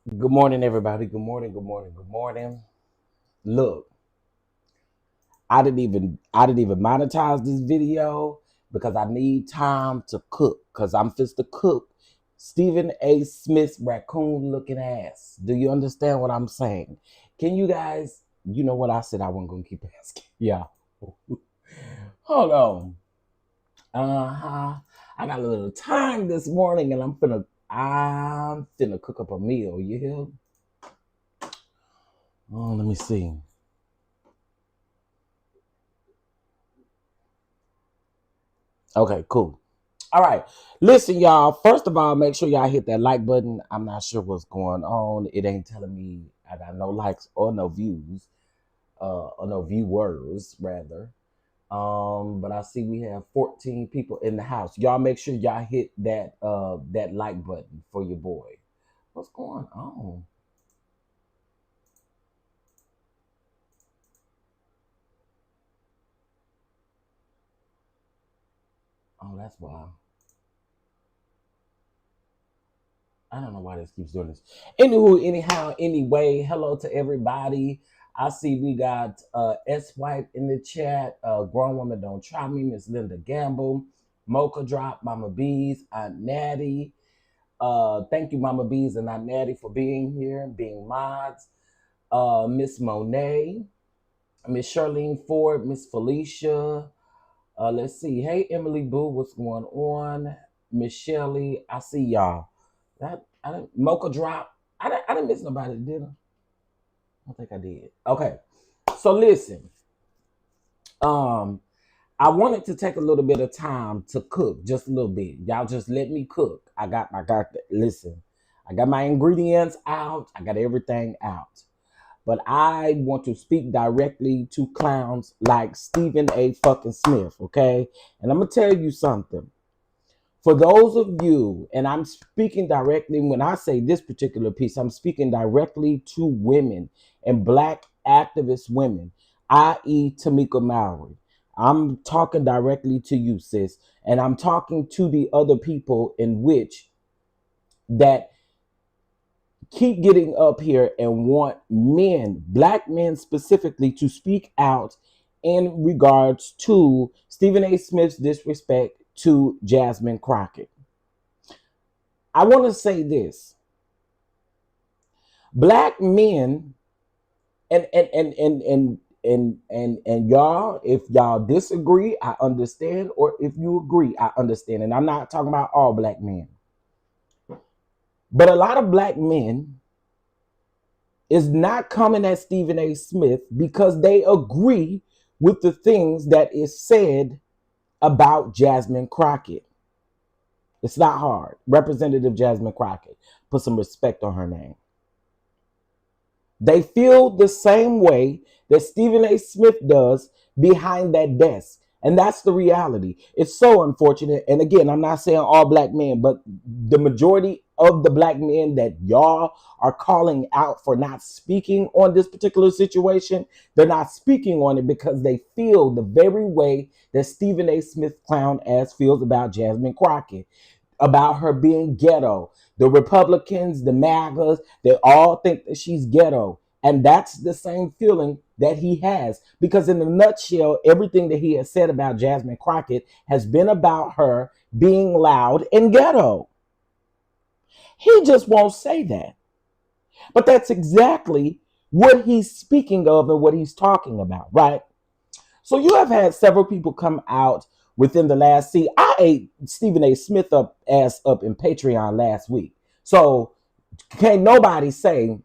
Good morning, everybody. Good morning. Good morning. Good morning. Look, I didn't even monetize this video because I need time to cook. Cause I'm just to cook Stephen A. Smith's raccoon looking ass. Do you understand what I'm saying? Can you guys? You know what I said? I wasn't gonna keep asking. Yeah. Hold on. Uh-huh. I got a little time this morning, and I'm finna cook up a meal. You hear? Oh, let me see. Okay, cool. All right. Listen, y'all. First of all, make sure y'all hit that like button. I'm not sure what's going on. It ain't telling me I got no likes or no views, or no viewers rather. But I see we have 14 people in the house. Y'all make sure y'all hit that like button for your boy. What's going on? Oh, that's wild. I don't know why this keeps doing this. Anywho, anyhow, anyway, hello to everybody. I see we got S Wipe in the chat. Grown Woman Don't Try Me, Miss Linda Gamble, Mocha Drop, Mama Bees, Aunt Natty. Thank you, Mama Bees and Aunt Natty, for being here, being mods. Miss Monet, Miss Charlene Ford, Miss Felicia. Let's see. Hey, Emily Boo, what's going on? Miss Shelley, I see y'all. That I didn't Mocha Drop. I didn't miss nobody, did I? I don't think I did. Okay. So listen. Um, I wanted to take a little bit of time to cook, just a little bit. Y'all just let me cook. Listen. I got my ingredients out. I got everything out. But I want to speak directly to clowns like Stephen A. fucking Smith, okay? And I'm gonna tell you something. For those of you, and I'm speaking directly when I say this particular piece, I'm speaking directly to women and black activist women, i.e., Tamika Mallory. I'm talking directly to you, sis, and I'm talking to the other people in which that keep getting up here and want men, black men specifically, to speak out in regards to Stephen A. Smith's disrespect to Jasmine Crockett. I want to say this. Black men and y'all, if y'all disagree, I understand, or if you agree, I understand. And I'm not talking about all black men. But a lot of black men is not coming at Stephen A. Smith because they agree with the things that is said about Jasmine Crockett. It's not hard. Representative Jasmine Crockett. Put some respect on her name. They feel the same way that Stephen A. Smith does behind that desk. And that's the reality. It's so unfortunate. And again, I'm not saying all black men, but the majority of the black men that y'all are calling out for not speaking on this particular situation, they're not speaking on it because they feel the very way that Stephen A. Smith clown ass feels about Jasmine Crockett, about her being ghetto. The Republicans, the MAGAs, they all think that she's ghetto. And that's the same feeling that he has. Because in a nutshell, everything that he has said about Jasmine Crockett has been about her being loud and ghetto. He just won't say that. But that's exactly what he's speaking of and what he's talking about, right? So you have had several people come out within the last. See, I ate Stephen A. Smith up ass up in Patreon last week. So can't nobody say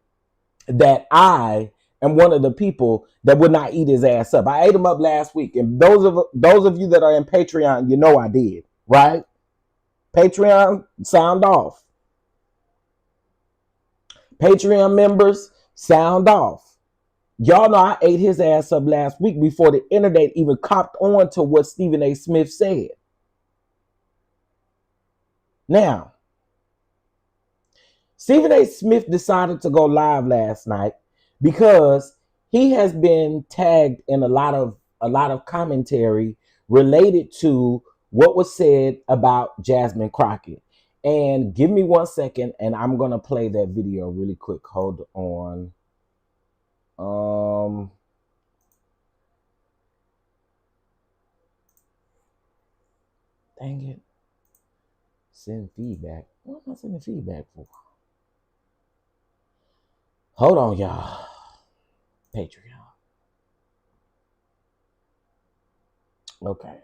that I am one of the people that would not eat his ass up. I ate him up last week. And those of you that are in Patreon, you know I did, right? Patreon, sound off. Patreon members, sound off. Y'all know I ate his ass up last week before the internet even copped on to what Stephen A. Smith said. Now, Stephen A. Smith decided to go live last night because he has been tagged in a lot of commentary related to what was said about Jasmine Crockett. And give me 1 second, and I'm gonna play that video really quick. Hold on. Dang it. Send feedback. What am I sending feedback for? Hold on, y'all. Patreon. Okay.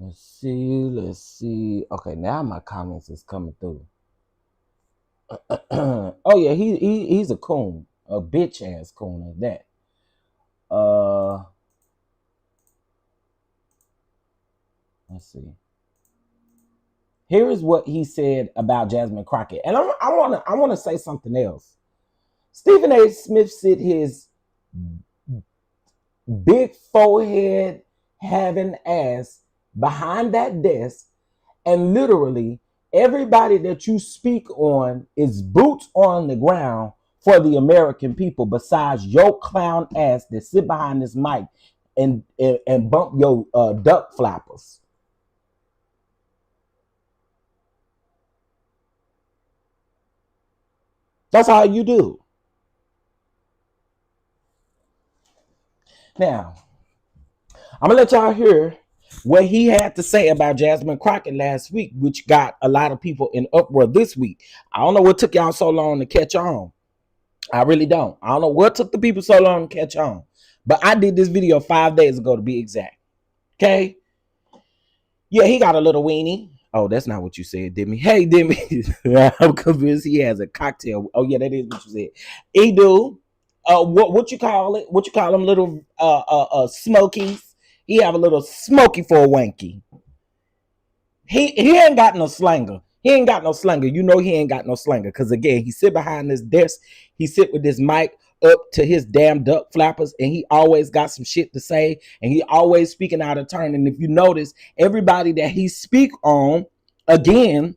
Let's see. Okay, now my comments is coming through. Oh yeah, he's a coon, a bitch ass coon at that. Let's see. Here is what he said about Jasmine Crockett, and I wanna say something else. Stephen A. Smith said his big forehead having ass behind that desk, and literally everybody that you speak on is boots on the ground for the American people, besides your clown ass that sit behind this mic and bump your duck flappers. That's all you do. Now, I'm gonna let y'all hear what he had to say about Jasmine Crockett last week, which got a lot of people in uproar this week. I don't know what took y'all so long to catch on. I really don't. I don't know what took the people so long to catch on. But I did this video 5 days ago to be exact. Okay? Yeah, he got a little weenie. Oh, that's not what you said, Demi. Hey, Demi. I'm convinced he has a cocktail. Oh, yeah, that is what you said. He do. What you call it? What you call them little smokies? He have a little smoky for a wanky. He ain't got no slanger. He ain't got no slanger. You know he ain't got no slanger. Because again, he sit behind this desk. He sit with this mic up to his damn duck flappers, and he always got some shit to say, and he always speaking out of turn. And if you notice, everybody that he speak on, again,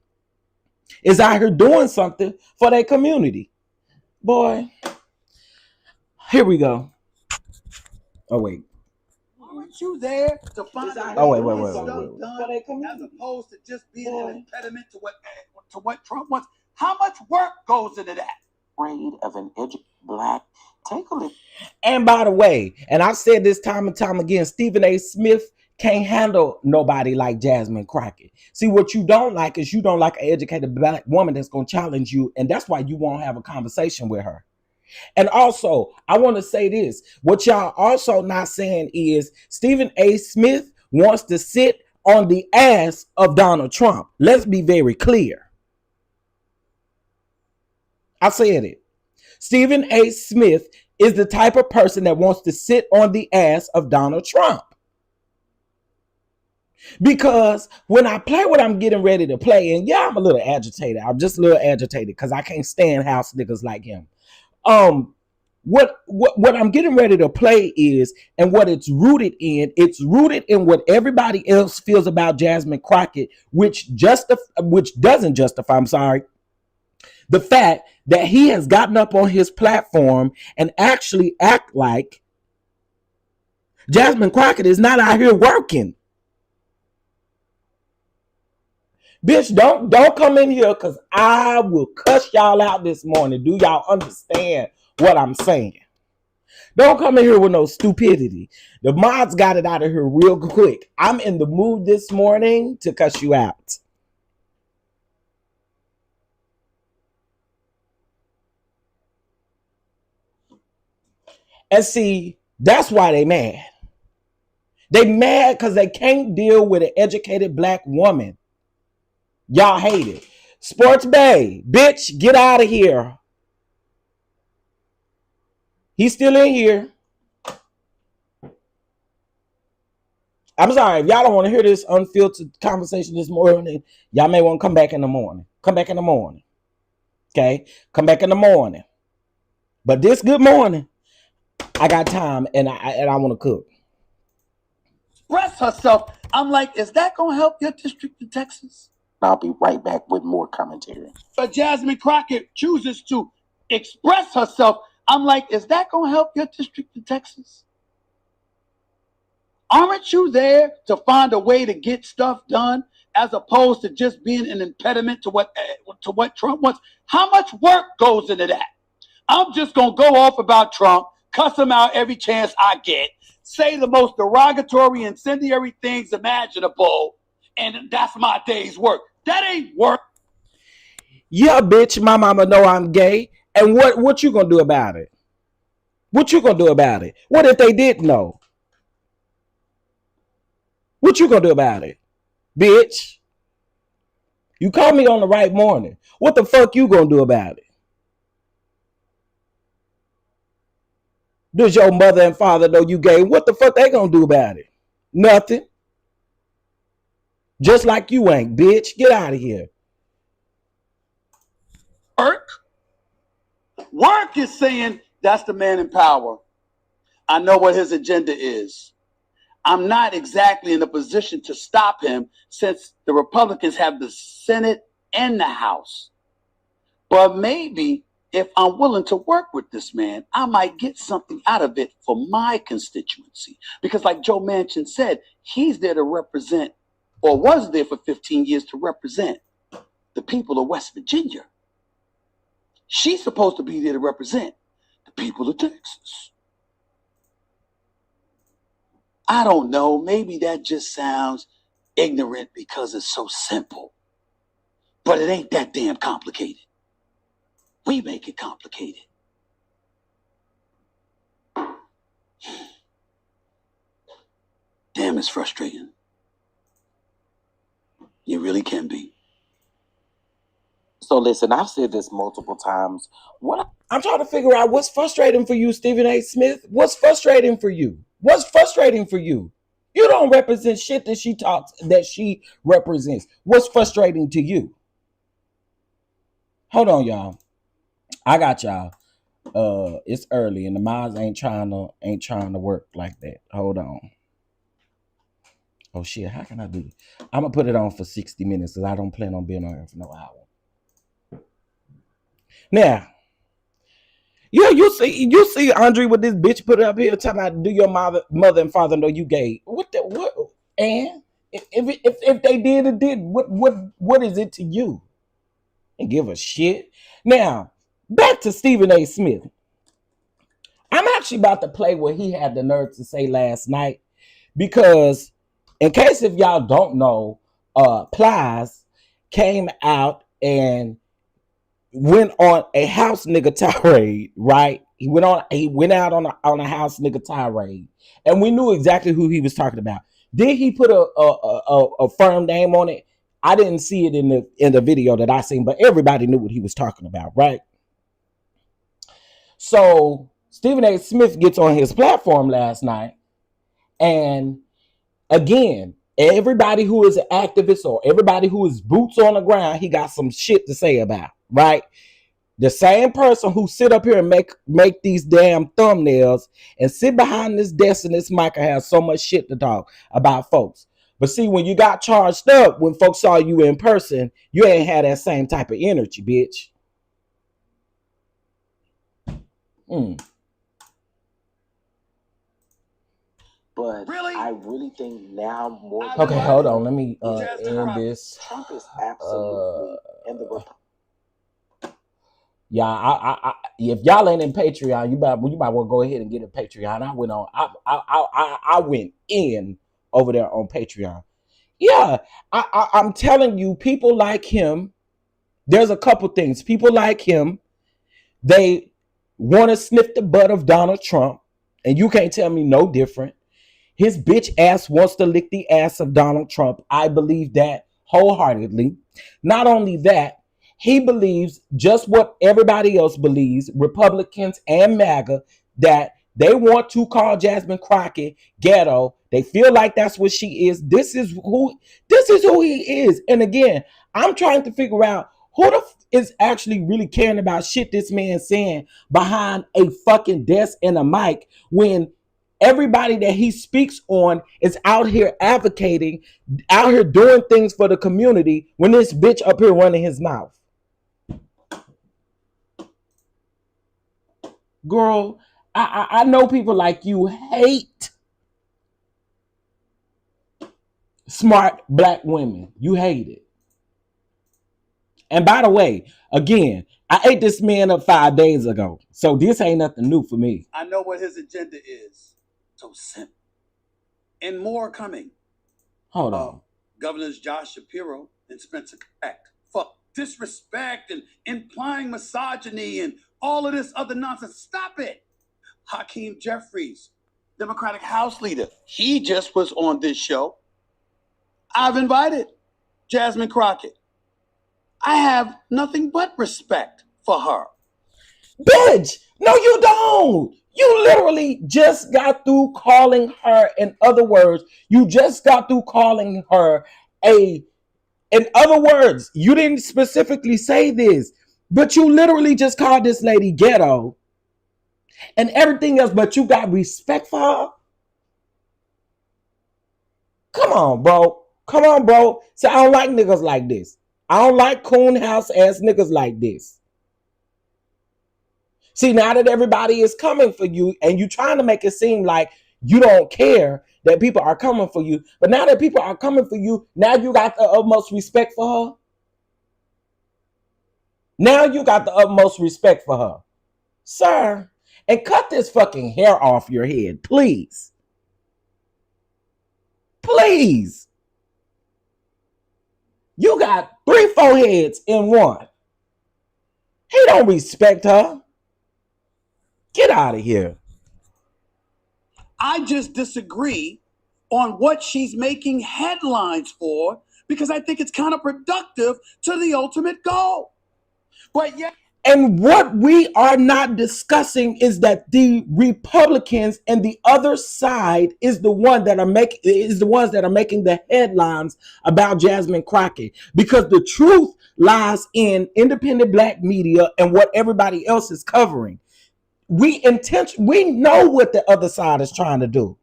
is out here doing something for their community. Boy, here we go. Oh, wait. Aren't you there to find out wait. as opposed to just being an impediment to what Trump wants? How much work goes into that? Afraid of an black. Take a look. And by the way, and I've said this time and time again, Stephen A. Smith can't handle nobody like Jasmine Crockett. See, what you don't like is you don't like an educated black woman that's going to challenge you, and that's why you won't have a conversation with her. And also, I want to say this. What y'all also not saying is Stephen A. Smith wants to sit on the ass of Donald Trump. Let's be very clear. I said it. Stephen A. Smith is the type of person that wants to sit on the ass of Donald Trump. Because when I play what I'm getting ready to play, and yeah, I'm a little agitated. I'm just a little agitated because I can't stand house niggas like him. What I'm getting ready to play is, and what it's rooted in what everybody else feels about Jasmine Crockett, which doesn't justify, I'm sorry, the fact that he has gotten up on his platform and actually act like Jasmine Crockett is not out here working. Bitch, don't come in here because I will cuss y'all out this morning. Do y'all understand what I'm saying? Don't come in here with no stupidity. The mods got it out of here real quick. I'm in the mood this morning to cuss you out. And see, that's why they mad. They mad because they can't deal with an educated black woman. Y'all hate it. Sports Bay, bitch, get out of here. He's still in here. I'm sorry, if y'all don't want to hear this unfiltered conversation this morning, y'all may want to come back in the morning. Come back in the morning. Okay? Come back in the morning. But this good morning, I got time and I want to cook. Express herself. I'm like, is that going to help your district in Texas? I'll be right back with more commentary. But Jasmine Crockett chooses to express herself. I'm like, is that going to help your district in Texas? Aren't you there to find a way to get stuff done as opposed to just being an impediment to what Trump wants? How much work goes into that? I'm just going to go off about Trump, cuss him out every chance I get, say the most derogatory, incendiary things imaginable, and that's my day's work. That ain't work. Yeah, bitch, my mama know I'm gay. And what you gonna do about it? What you gonna do about it? What if they didn't know? What you gonna do about it? Bitch. You called me on the right morning. What the fuck you gonna do about it? Does your mother and father know you gay? What the fuck they gonna do about it? Nothing. Just like you ain't, bitch. Get out of here. Work is saying that's the man in power. I know what his agenda is. I'm not exactly in a position to stop him since the Republicans have the Senate and the House. But maybe if I'm willing to work with this man, I might get something out of it for my constituency. Because like Joe Manchin said, he's there to represent, or was there for 15 years to represent the people of West Virginia. She's supposed to be there to represent the people of Texas. I don't know. Maybe that just sounds ignorant because it's so simple. But it ain't that damn complicated. We make it complicated. Damn, it's frustrating. You really can be. So listen, I've said this multiple times. I'm trying to figure out what's frustrating for you, Stephen A. Smith. What's frustrating for you? What's frustrating for you? You don't represent shit that she represents. What's frustrating to you? Hold on, y'all. I got y'all. It's early and the minds ain't trying to work like that. Hold on. Oh shit, how can I do this? I'm gonna put it on for 60 minutes because I don't plan on being on here for no hour. Now, yeah, you see Andre with this bitch put it up here talking about do your mother and father know you gay? What? And if they did it did, what is it to you? And give a shit. Now, back to Stephen A. Smith. I'm actually about to play what he had the nerve to say last night because, in case if y'all don't know, Plies came out and went on a house nigga tirade, right? He went out on a house nigga tirade, and we knew exactly who he was talking about. Did he put a firm name on it? I didn't see it in the video that I seen, but everybody knew what he was talking about, right? So Stephen A. Smith gets on his platform last night, and again, everybody who is an activist or everybody who is boots on the ground, he got some shit to say about, right? The same person who sit up here and make these damn thumbnails and sit behind this desk and this mic and have so much shit to talk about folks. But see, when you got charged up, when folks saw you in person, you ain't had that same type of energy, bitch. But really? I really think now more. Okay, hold on. Let me end this. Trump is absolutely in the. Yeah, I if y'all ain't in Patreon, you might well go ahead and get a Patreon. I went in over there on Patreon. Yeah, I'm telling you, people like him. There's a couple things. People like him, they want to sniff the butt of Donald Trump, and you can't tell me no different. His bitch ass wants to lick the ass of Donald Trump. I believe that wholeheartedly. Not only that, he believes just what everybody else believes, Republicans and MAGA, that they want to call Jasmine Crockett ghetto. They feel like that's what she is. This is who he is. And again, I'm trying to figure out who the is actually really caring about shit this man saying behind a fucking desk and a mic when everybody that he speaks on is out here advocating, out here doing things for the community when this bitch up here running his mouth. Girl, I know people like you hate smart black women. You hate it. And by the way, again, I ate this man up 5 days ago. So this ain't nothing new for me. I know what his agenda is. So simple. And more coming. Hold on. Governors Josh Shapiro and Spencer Crack for disrespect and implying misogyny and all of this other nonsense. Stop it. Hakeem Jeffries, Democratic House Leader, he just was on this show. I've invited Jasmine Crockett. I have nothing but respect for her. Bitch, no you don't. You literally just got through calling her, in other words, you just got through calling her in other words, you didn't specifically say this, but you literally just called this lady ghetto and everything else, but you got respect for her? Come on, bro. Come on, bro. See, I don't like niggas like this. I don't like coon house ass niggas like this. See, now that everybody is coming for you and you trying to make it seem like you don't care that people are coming for you, but now that people are coming for you, now you got the utmost respect for her? Now you got the utmost respect for her. Sir, and cut this fucking hair off your head, please. Please. You got 3 foreheads in one. He don't respect her. Get out of here. I just disagree on what she's making headlines for because I think it's counterproductive to the ultimate goal. But yeah. And what we are not discussing is that the Republicans and the other side is the ones that are making the headlines about Jasmine Crockett, because the truth lies in independent black media and what everybody else is covering. We know what the other side is trying to do.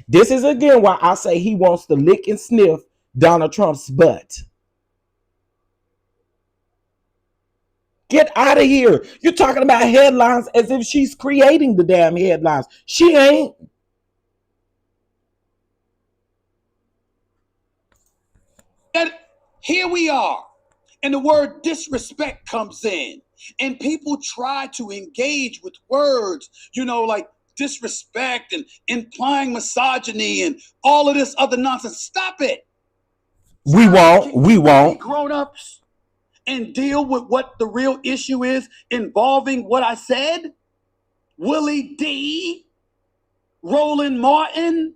This is again why I say he wants to lick and sniff Donald Trump's butt. Get out of here. You're talking about headlines as if she's creating the damn headlines. She ain't. And here we are. And the word disrespect comes in. And people try to engage with words, like disrespect and implying misogyny and all of this other nonsense. Stop it. We won't. Grown-ups and deal with what the real issue is involving what I said? Willie D, Roland Martin,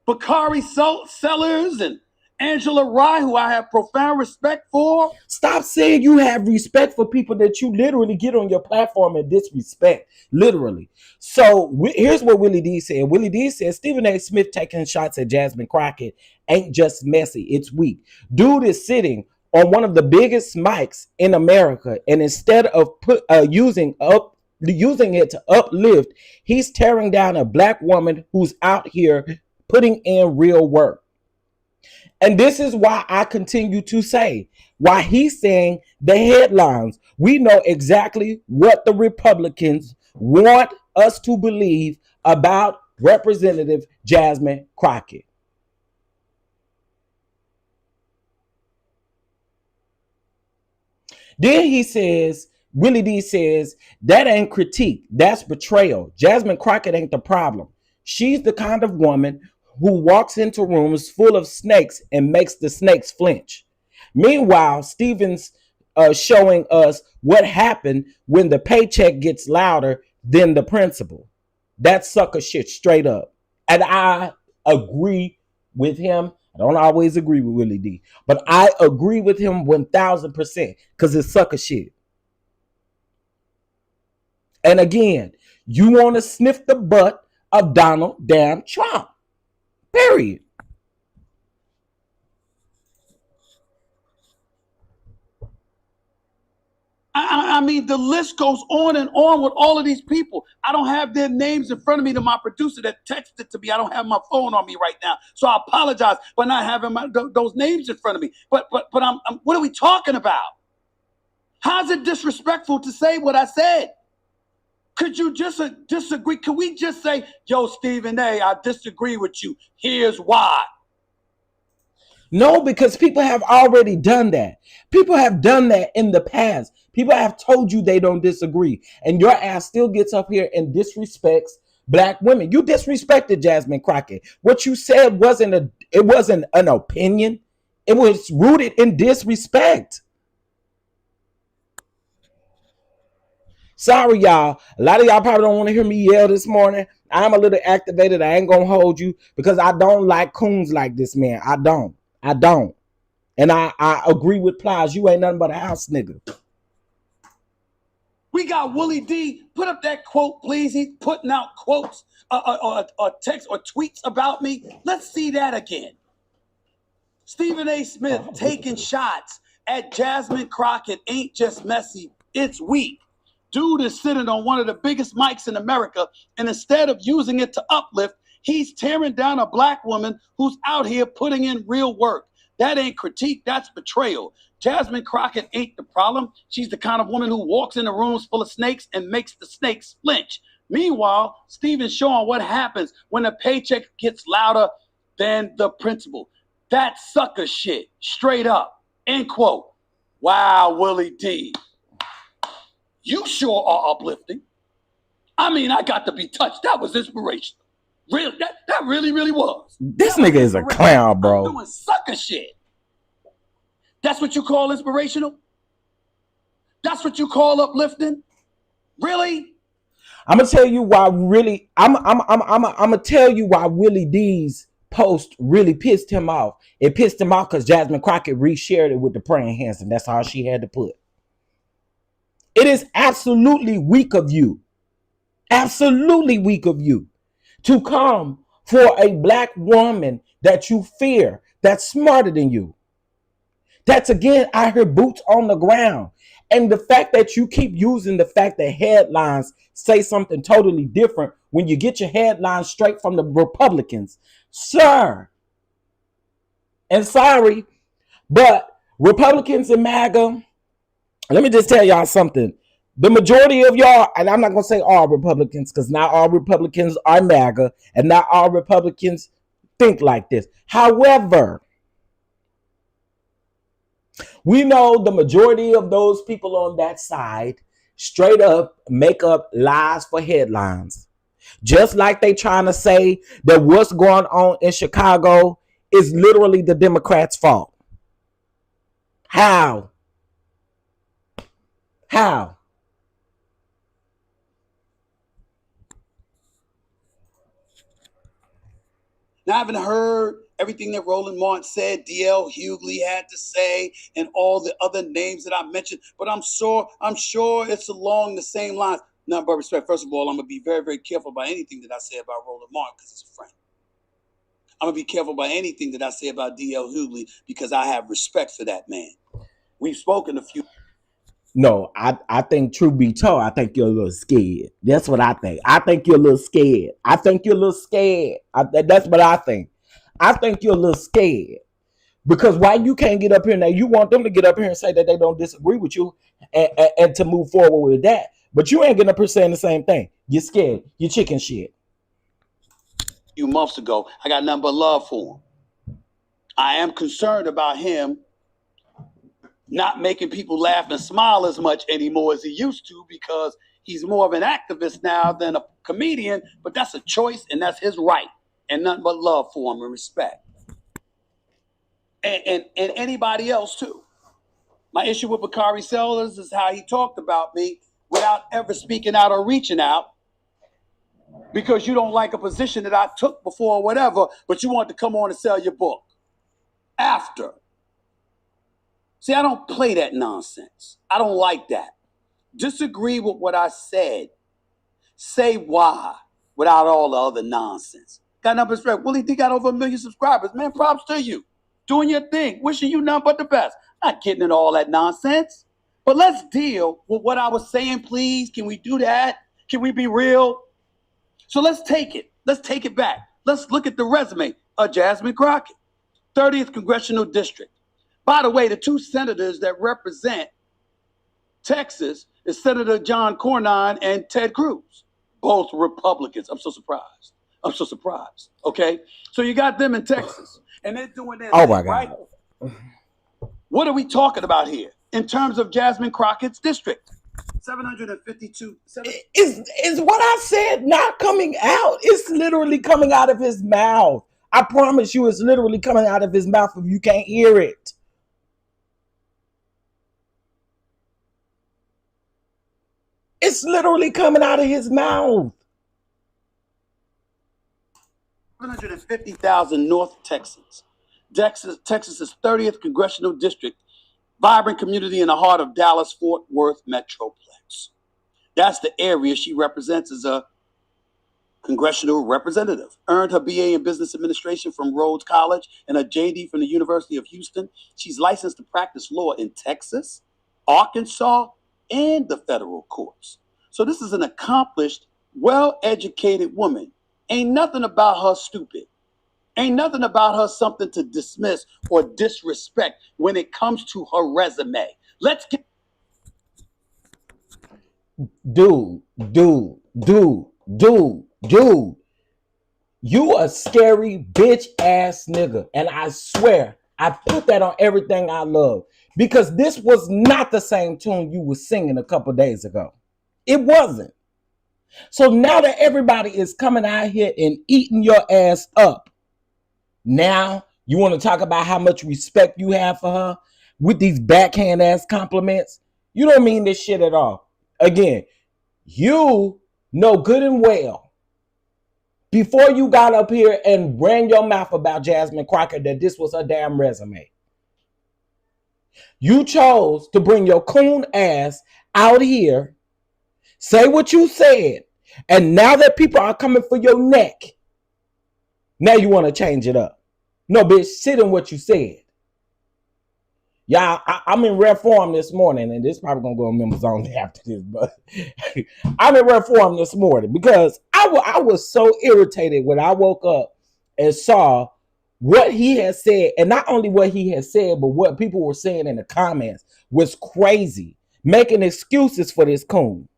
Bakari Sellers, and Angela Rye, who I have profound respect for. Stop saying you have respect for people that you literally get on your platform and disrespect. Literally. So here's what Willie D said. Willie D said Stephen A. Smith taking shots at Jasmine Crockett ain't just messy, it's weak. Dude is sitting on one of the biggest mics in America, and instead of using it to uplift, he's tearing down a black woman who's out here putting in real work. And this is why I continue to say, why he's saying the headlines. We know exactly what the Republicans want us to believe about Representative Jasmine Crockett. Then he says, Willie D says, that ain't critique, that's betrayal. Jasmine Crockett ain't the problem. She's the kind of woman who walks into rooms full of snakes and makes the snakes flinch. Meanwhile, Stephen's showing us what happened when the paycheck gets louder than the principal. That's sucker shit straight up. And I agree with him. I don't always agree with Willie D, but I agree with him 1000% because it's sucker shit. And again, you want to sniff the butt of Donald damn Trump. Period. I mean, the list goes on and on with all of these people. I don't have their names in front of me. To my producer that texted to me, I don't have my phone on me right now, so I apologize for not having those names in front of me. But I'm what are we talking about? How's it disrespectful to say what I said? Could you just disagree? Could we just say, yo, Stephen A., I disagree with you. Here's why. No, because people have already done that. People have done that in the past. People have told you they don't disagree. And your ass still gets up here and disrespects black women. You disrespected Jasmine Crockett. What you said wasn't an opinion. It was rooted in disrespect. Sorry, y'all. A lot of y'all probably don't want to hear me yell this morning. I'm a little activated. I ain't gonna hold you because I don't like coons like this, man. I don't. And I agree with Plies. You ain't nothing but a house nigga. We got Willie D. Put up that quote, please. He's putting out quotes or text or tweets about me. Let's see that again. Stephen A. Smith taking shots at Jasmine Crockett ain't just messy, it's weak. Dude is sitting on one of the biggest mics in America, and instead of using it to uplift, he's tearing down a black woman who's out here putting in real work. That ain't critique, that's betrayal. Jasmine Crockett ain't the problem. She's the kind of woman who walks into rooms full of snakes and makes the snakes flinch. Meanwhile, Stephen's showing what happens when a paycheck gets louder than the principal. That's sucker shit, straight up, end quote. Wow, Willie D. You sure are uplifting. I mean, I got to be touched. That was inspirational. Really, that really was. This nigga is a clown, bro. I'm doing sucker shit. That's what you call inspirational? That's what you call uplifting? Really? I'm gonna tell you why. Really, I'm gonna tell you why Willie D's post really pissed him off. It pissed him off because Jasmine Crockett reshared it with the praying hands, and that's all she had to put. It is absolutely weak of you, to come for a black woman that you fear, that's smarter than you. That's, again, I hear boots on the ground. And the fact that you keep using the fact that headlines say something totally different when you get your headlines straight from the Republicans. Sir, and sorry, but Republicans and MAGA, let me just tell y'all something. The majority of y'all, and I'm not going to say all Republicans, because not all Republicans are MAGA, and not all Republicans think like this. However, we know the majority of those people on that side straight up make up lies for headlines. Just like they trying to say that what's going on in Chicago is literally the Democrats' fault. How? Now, I haven't heard everything that Roland Martin said, D.L. Hughley had to say, and all the other names that I mentioned, but I'm sure it's along the same lines. None but respect. First of all, I'm going to be very, very careful about anything that I say about Roland Martin because he's a friend. I'm going to be careful about anything that I say about D.L. Hughley because I have respect for that man. We've spoken a few. No, I think, truth be told, I think you're a little scared. That's what I think. I think you're a little scared. That's what I think. I think you're a little scared. Because why you can't get up here now? You want them to get up here and say that they don't disagree with you and to move forward with that. But you ain't getting up here saying the same thing. You're scared. You're chicken shit. A few months ago, I got nothing but love for him. I am concerned about him not making people laugh and smile as much anymore as he used to because he's more of an activist now than a comedian, but that's a choice and that's his right. And nothing but love for him and respect. And anybody else too. My issue with Bakari Sellers is how he talked about me without ever speaking out or reaching out because you don't like a position that I took before or whatever, but you want to come on and sell your book after. See, I don't play that nonsense. I don't like that. Disagree with what I said. Say why without all the other nonsense. Got nothing but respect. Willie D got over 1 million subscribers. Man, props to you. Doing your thing. Wishing you nothing but the best. Not getting into all that nonsense. But let's deal with what I was saying, please. Can we do that? Can we be real? So let's take it. Let's take it back. Let's look at the resume of Jasmine Crockett. 30th Congressional District. By the way, the two senators that represent Texas is Senator John Cornyn and Ted Cruz, both Republicans. I'm so surprised. Okay, so you got them in Texas, and they're doing their thing, right? What are we talking about here in terms of Jasmine Crockett's district? 752. Is what I said not coming out? It's literally coming out of his mouth. I promise you, it's literally coming out of his mouth if you can't hear it. It's literally coming out of his mouth. 750,000 North Texans. Texas's 30th congressional district, vibrant community in the heart of Dallas-Fort Worth Metroplex. That's the area she represents as a congressional representative. Earned her BA in Business Administration from Rhodes College and a JD from the University of Houston. She's licensed to practice law in Texas, Arkansas, and the federal courts. So this is an accomplished, well-educated woman. Ain't nothing about her stupid. Ain't nothing about her something to dismiss or disrespect when it comes to her resume. Let's get... Dude. You a scary bitch ass nigga. And I swear, I put that on everything I love. Because this was not the same tune you were singing a couple days ago. It wasn't. So now that everybody is coming out here and eating your ass up, now you want to talk about how much respect you have for her with these backhand ass compliments? You don't mean this shit at all. Again, you know good and well before you got up here and ran your mouth about Jasmine Crockett that this was her damn resume. You chose to bring your coon ass out here, say what you said, and now that people are coming for your neck, now you want to change it up. No, bitch, sit in what you said. Y'all, I'm in rare form this morning, and this probably going to go on members only after this, but I'm in rare form this morning because I was so irritated when I woke up and saw what he had said, and not only what he had said, but what people were saying in the comments was crazy, making excuses for this coon.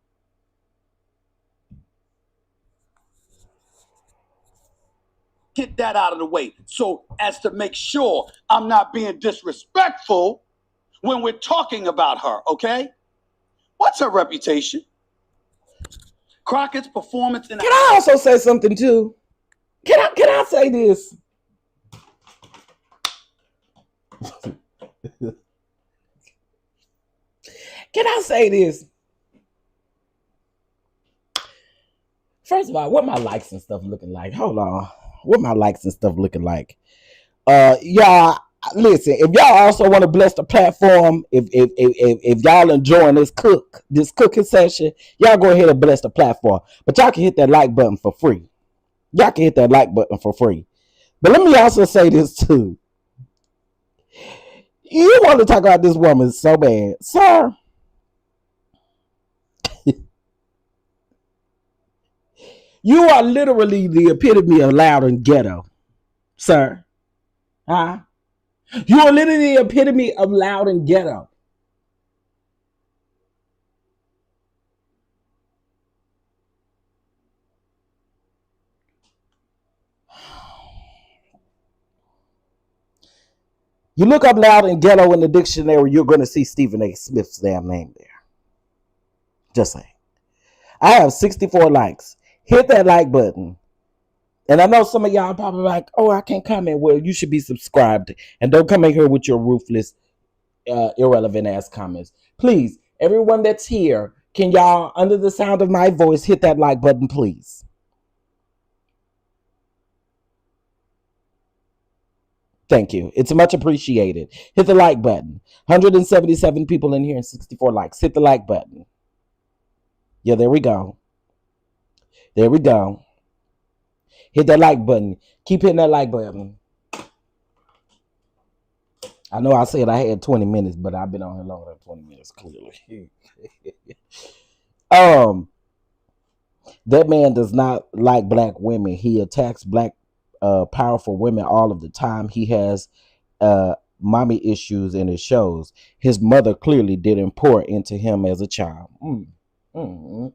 Get that out of the way so as to make sure I'm not being disrespectful when we're talking about her, okay? What's her reputation? Crockett's performance in... Can I also say something too? Can I say this? Can I say this? First of all, what my likes and stuff looking like? Hold on. What my likes and stuff looking like? Y'all, listen, if y'all also want to bless the platform, if y'all enjoying this cooking session, y'all go ahead and bless the platform. But y'all can hit that like button for free. Y'all can hit that like button for free. But let me also say this too. You want to talk about this woman so bad, sir. You are literally the epitome of loud and ghetto, sir. Huh? You are literally the epitome of loud and ghetto. You look up loud and ghetto in the dictionary, you're going to see Stephen A. Smith's damn name there. Just saying. I have 64 likes. Hit that like button. And I know some of y'all probably like, oh, I can't comment. Well, you should be subscribed. And don't come in here with your ruthless, irrelevant ass comments. Please, everyone that's here, can y'all, under the sound of my voice, hit that like button, please? Thank you. It's much appreciated. Hit the like button. 177 people in here and 64 likes. Hit the like button. Yeah, there we go. There we go. Hit that like button. Keep hitting that like button. I know I said I had 20 minutes, but I've been on here longer than 20 minutes, clearly. That man does not like black women. He attacks black powerful women all of the time. He has mommy issues in his shows. His mother clearly didn't pour into him as a child. All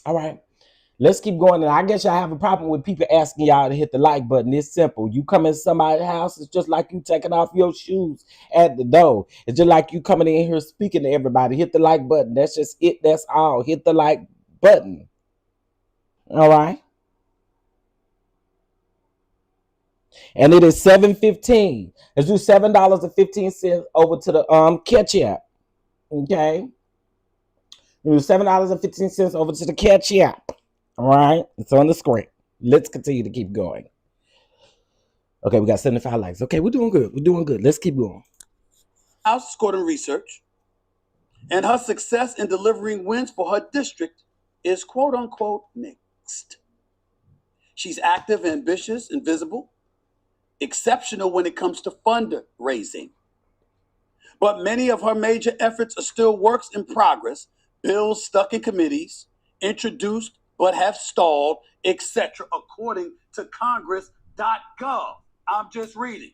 right. Let's keep going. And I guess y'all have a problem with people asking y'all to hit the like button. It's simple. You come in somebody's house, it's just like you taking off your shoes at the door. It's just like you coming in here speaking to everybody. Hit the like button. That's just it. That's all. Hit the like button. All right. And it is 7:15. Let's do $7.15 over to the catch app. Okay. Do $7.15 over to the catch app. All right. It's on the screen. Let's continue to keep going. Okay, we got 75 likes. Okay, we're doing good. We're doing good. Let's keep going. House scored in research, and her success in delivering wins for her district is quote unquote mixed. She's active, ambitious, and visible, exceptional when it comes to fundraising. But many of her major efforts are still works in progress, bills stuck in committees, introduced but have stalled, etc., according to Congress.gov. I'm just reading.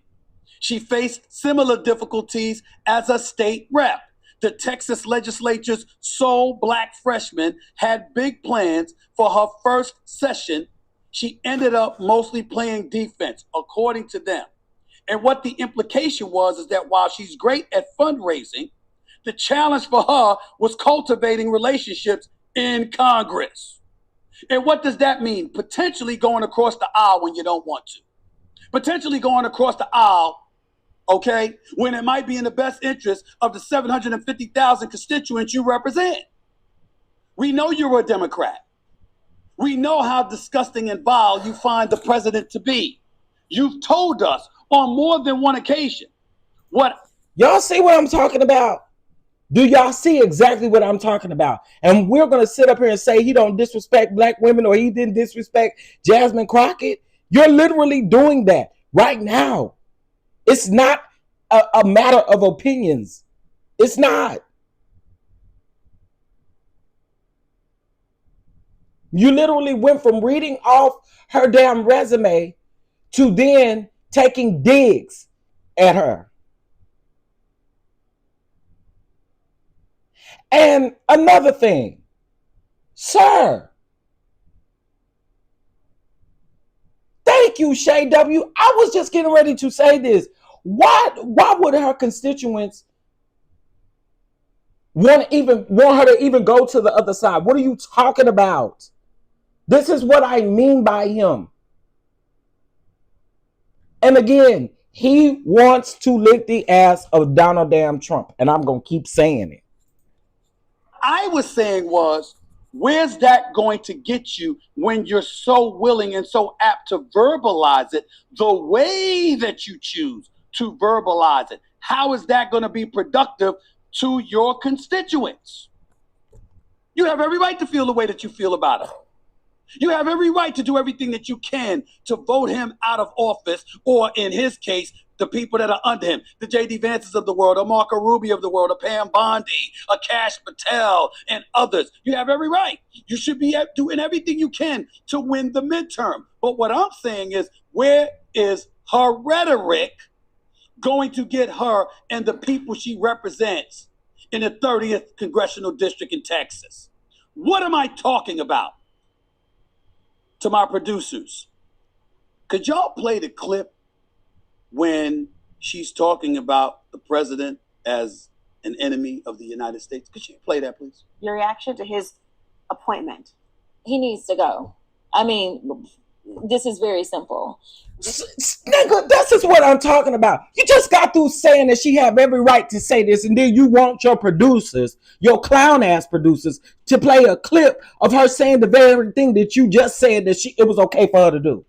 She faced similar difficulties as a state rep. The Texas legislature's sole black freshman had big plans for her first session. She ended up mostly playing defense, according to them. And what the implication was is that while she's great at fundraising, the challenge for her was cultivating relationships in Congress. And what does that mean? Potentially going across the aisle when you don't want to. Potentially going across the aisle, okay, when it might be in the best interest of the 750,000 constituents you represent. We know you're a Democrat. We know how disgusting and vile you find the president to be. You've told us on more than one occasion what. Y'all see what I'm talking about? Do y'all see exactly what I'm talking about? And we're going to sit up here and say he don't disrespect black women or he didn't disrespect Jasmine Crockett. You're literally doing that right now. It's not a matter of opinions. It's not. You literally went from reading off her damn resume to then taking digs at her. And another thing, sir, thank you, Shay W. I was just getting ready to say this. Why would her constituents want her to even go to the other side? What are you talking about? This is what I mean by him. And again, he wants to lick the ass of Donald damn Trump. And I'm going to keep saying it. I was saying was, where's that going to get you when you're so willing and so apt to verbalize it the way that you choose to verbalize it? How is that going to be productive to your constituents? You have every right to feel the way that you feel about it. You have every right to do everything that you can to vote him out of office, or in his case, the people that are under him, the J.D. Vances of the world, a Marco Rubio of the world, a Pam Bondi, a Kash Patel, and others. You have every right. You should be doing everything you can to win the midterm. But what I'm saying is, where is her rhetoric going to get her and the people she represents in the 30th Congressional District in Texas? What am I talking about? To my producers, could y'all play the clip when she's talking about the president as an enemy of the United States? Could you play that, please? Your reaction to his appointment? He needs to go. I mean, this is very simple. Nigga, this is what I'm talking about. You just got through saying that she have every right to say this, and then you want your producers, your clown ass producers, to play a clip of her saying the very thing that you just said that it was okay for her to do.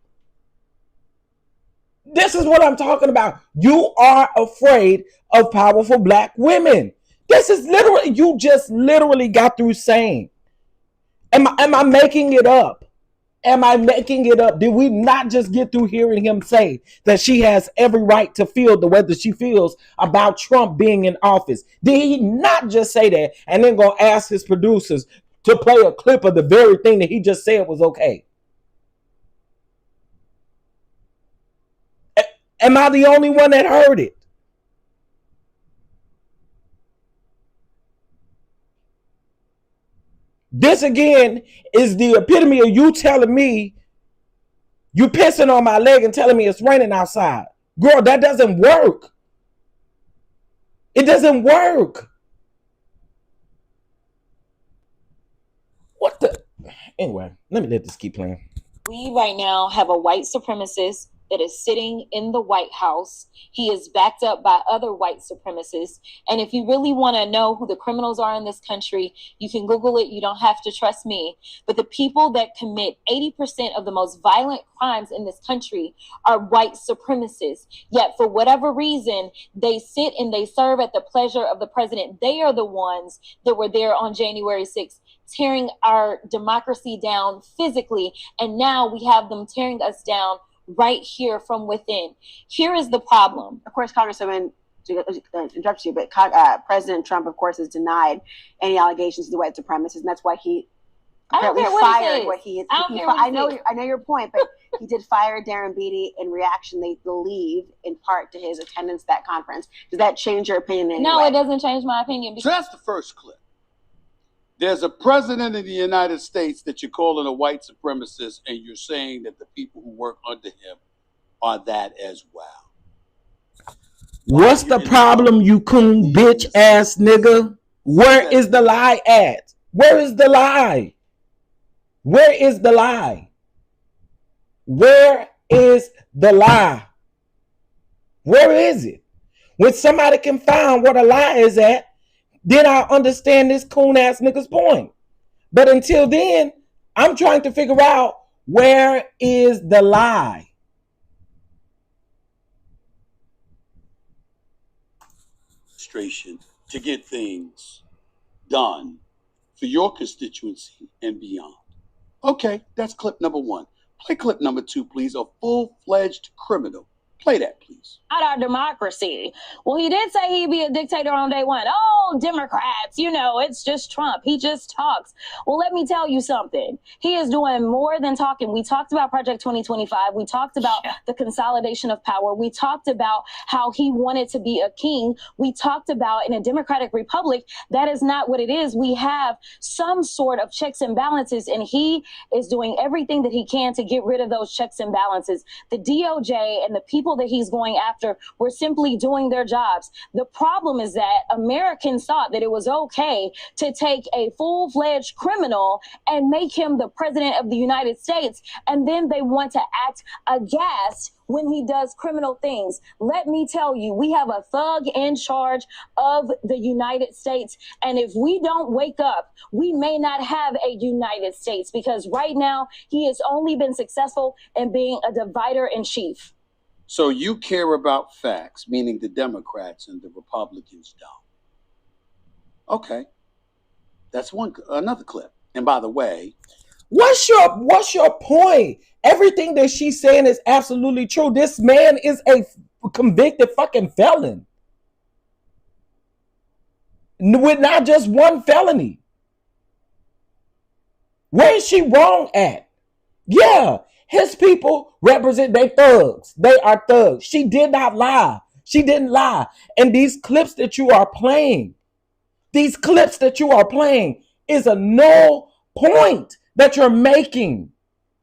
This is what I'm talking about. You are afraid of powerful black women. This is literally, you just literally got through saying. Am I making it up? Am I making it up? Did we not just get through hearing him say that she has every right to feel the way that she feels about Trump being in office? Did he not just say that and then go ask his producers to play a clip of the very thing that he just said was okay? Am I the only one that heard it? This again is the epitome of you telling me you pissing on my leg and telling me it's raining outside. Girl, that doesn't work. It doesn't work. What the? Anyway, let this keep playing. We right now have a white supremacist that is sitting in the White House. He is backed up by other white supremacists. And if you really want to know who the criminals are in this country, you can Google it. You don't have to trust me. But the people that commit 80% of the most violent crimes in this country are white supremacists. Yet for whatever reason, they sit and they serve at the pleasure of the president. They are the ones that were there on January 6th. Tearing our democracy down physically, and now we have them tearing us down right here from within. Here is the problem. Of course, Congresswoman, to interrupt you, but President Trump, of course, has denied any allegations of the white supremacists, and that's why he apparently fired what he. I know your point, but he did fire Darren Beatty in reaction, they believe, in part to his attendance at that conference. Does that change your opinion in any way? No, it doesn't change my opinion. So that's the first clip. There's a president of the United States that you're calling a white supremacist, and you're saying that the people who work under him are that as well. What's the problem, you coon bitch ass nigga? Where is the lie at? Where is the lie? Where is the lie? Where is the lie? Where is it? When somebody can find what a lie is at, then I understand this coon ass nigga's point. But until then, I'm trying to figure out where is the lie. To get things done for your constituency and beyond. Okay, that's clip number one. Play clip number two, please. A full-fledged criminal. Play that, please. Not our democracy. Well, he did say he'd be a dictator on day one. Oh, Democrats, it's just Trump. He just talks. Well, let me tell you something. He is doing more than talking. We talked about Project 2025. We talked about the consolidation of power. We talked about how he wanted to be a king. We talked about in a democratic republic, that is not what it is. We have some sort of checks and balances, and he is doing everything that he can to get rid of those checks and balances. The DOJ and the people that he's going after were simply doing their jobs. The problem is that Americans thought that it was okay to take a full-fledged criminal and make him the president of the United States, and then they want to act aghast when he does criminal things. Let me tell you, we have a thug in charge of the United States, and if we don't wake up, we may not have a United States, because right now he has only been successful in being a divider in chief. So you care about facts, meaning the Democrats and the Republicans don't. Okay. That's another clip. And by the way, what's your point? Everything that she's saying is absolutely true. This man is a convicted fucking felon. With not just one felony. Where is she wrong at? Yeah. His people represent their thugs. They are thugs. She did not lie. She didn't lie. And these clips that you are playing is a null point that you're making.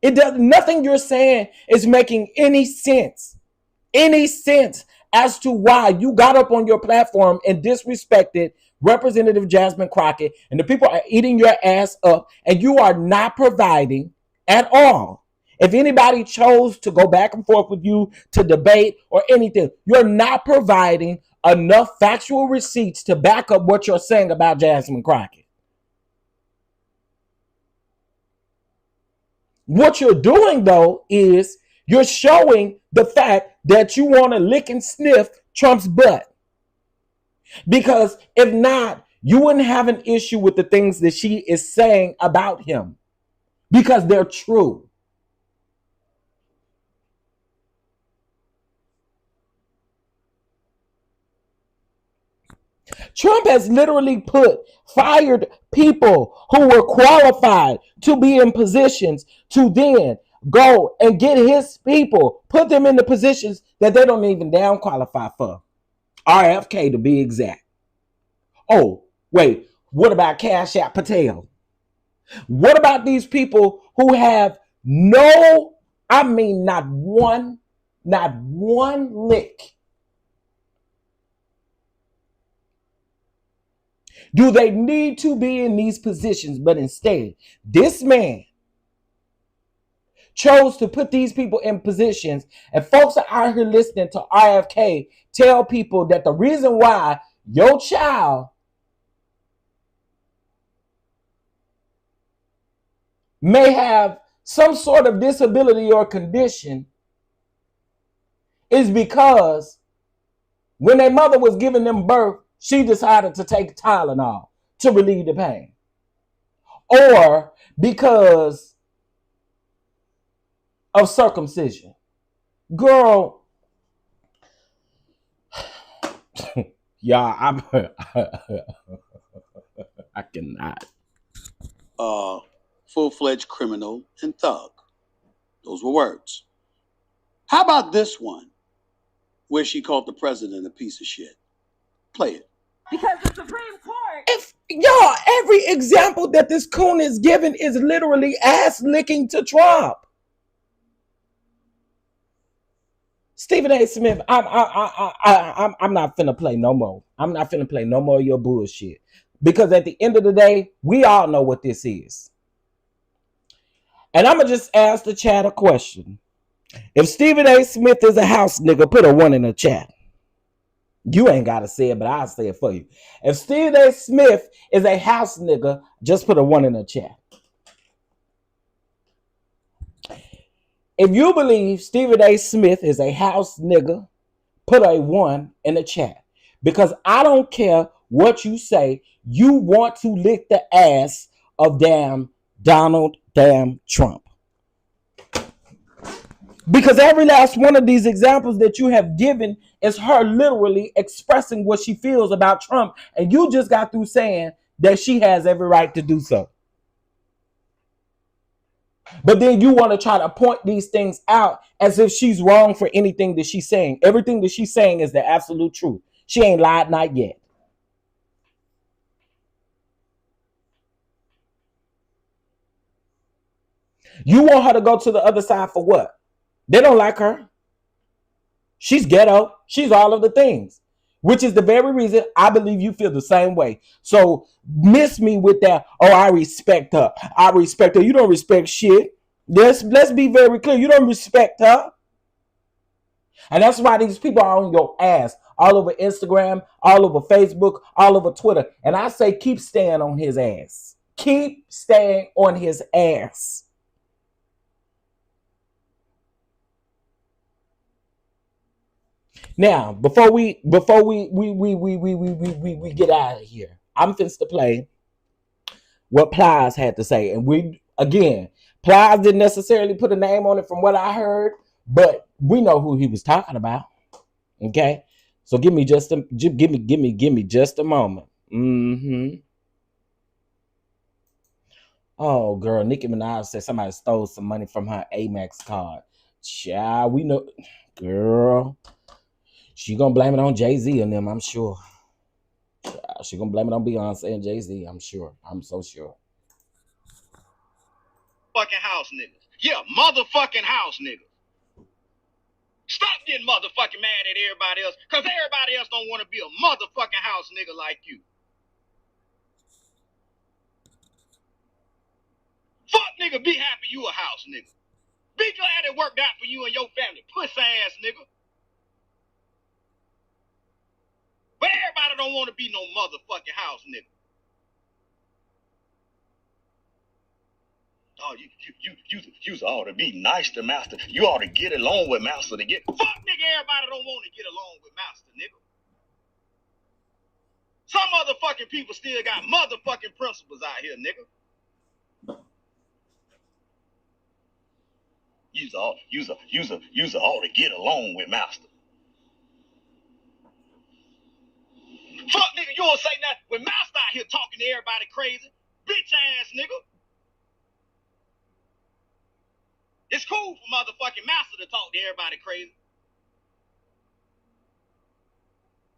It does nothing you're saying is making any sense as to why you got up on your platform and disrespected Representative Jasmine Crockett, and the people are eating your ass up, and you are not providing at all. If anybody chose to go back and forth with you to debate or anything, you're not providing enough factual receipts to back up what you're saying about Jasmine Crockett. What you're doing, though, is you're showing the fact that you want to lick and sniff Trump's butt. Because if not, you wouldn't have an issue with the things that she is saying about him. Because they're true. Trump has literally fired people who were qualified to be in positions to then go and get his people, put them in the positions that they don't even damn qualify for. RFK to be exact. Oh, wait, what about Cash App Patel? What about these people who have no, I mean, not one lick? Do they need to be in these positions? But instead, this man chose to put these people in positions, and folks are out here listening to RFK tell people that the reason why your child may have some sort of disability or condition is because when their mother was giving them birth, she decided to take Tylenol to relieve the pain. Or because of circumcision. Girl, yeah, I cannot. Full-fledged criminal and thug. Those were words. How about this one, where she called the president a piece of shit? Play it. Because the Supreme Court. If y'all, every example that this coon is given is literally ass licking to Trump. Stephen A. Smith, I'm not finna play no more. I'm not finna play no more of your bullshit. Because at the end of the day, we all know what this is. And I'm gonna just ask the chat a question. If Stephen A. Smith is a house nigga, put a 1 in the chat. You ain't gotta say it, but I'll say it for you. If Stephen A. Smith is a house nigga, just put a 1 in the chat. If you believe Stephen A. Smith is a house nigga, put a 1 in the chat. Because I don't care what you say, you want to lick the ass of damn Donald damn Trump. Because every last one of these examples that you have given is her literally expressing what she feels about Trump. And you just got through saying that she has every right to do so. But then you want to try to point these things out as if she's wrong for anything that she's saying. Everything that she's saying is the absolute truth. She ain't lied, not yet. You want her to go to the other side for what? They don't like her. She's ghetto. She's all of the things. Which is the very reason I believe you feel the same way. So miss me with that, oh, I respect her. I respect her. You don't respect shit. Let's be very clear. You don't respect her. And that's why these people are on your ass. All over Instagram, all over Facebook, all over Twitter. And I say keep staying on his ass. Keep staying on his ass. Now, before we get out of here, I'm finna to play what Plies had to say. And Plies didn't necessarily put a name on it from what I heard, but we know who he was talking about. Okay? So give me just a moment. Oh, girl, Nicki Minaj said somebody stole some money from her Amex card. Child, we know, girl. She gonna blame it on Jay-Z and them, I'm sure. She gonna blame it on Beyonce and Jay-Z, I'm sure. I'm so sure. Fucking house niggas. Yeah, motherfucking house niggas. Stop getting motherfucking mad at everybody else, because everybody else don't want to be a motherfucking house nigga like you. Fuck nigga, be happy you a house nigga. Be glad it worked out for you and your family, pussy ass nigga. But everybody don't want to be no motherfucking house nigga. Oh, you ought to be nice to master. You ought to get along with master to get. Fuck nigga, everybody don't want to get along with master, nigga. Some motherfucking people still got motherfucking principles out here, nigga. You ought to get along with master. Fuck nigga, you don't say nothing when master out here talking to everybody crazy. Bitch ass nigga. It's cool for motherfucking Master to talk to everybody crazy.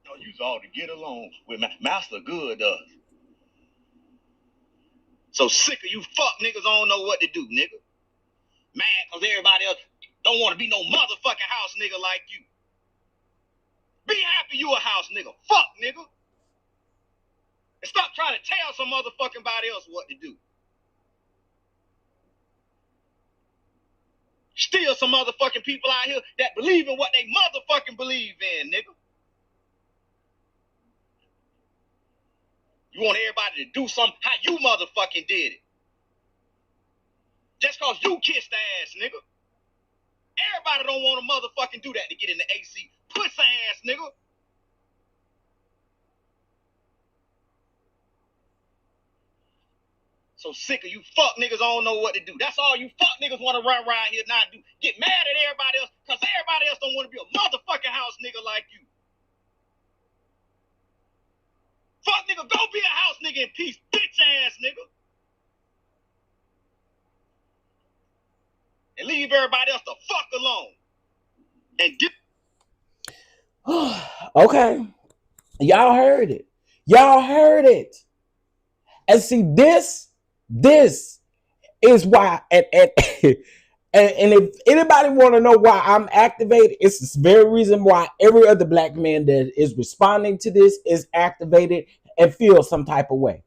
No, you all to get along with Master good does. So sick of you fuck niggas don't know what to do, nigga. Mad cause everybody else don't want to be no motherfucking house nigga like you. Be happy you a house nigga. Fuck nigga. And stop trying to tell some motherfucking body else what to do. Still some motherfucking people out here that believe in what they motherfucking believe in, nigga. You want everybody to do something how you motherfucking did it. Just cause you kissed the ass, nigga. Everybody don't want to motherfucking do that to get in the AC. Pussy ass, nigga. So sick of you fuck niggas don't know what to do. That's all you fuck niggas want to run around here not do. Get mad at everybody else because everybody else don't want to be a motherfucking house nigga like you. Fuck nigga, go be a house nigga in peace, bitch ass nigga. And leave everybody else the fuck alone. And get okay. Y'all heard it. Y'all heard it. And see, this is why, and if anybody want to know why I'm activated, it's the very reason why every other black man that is responding to this is activated and feels some type of way.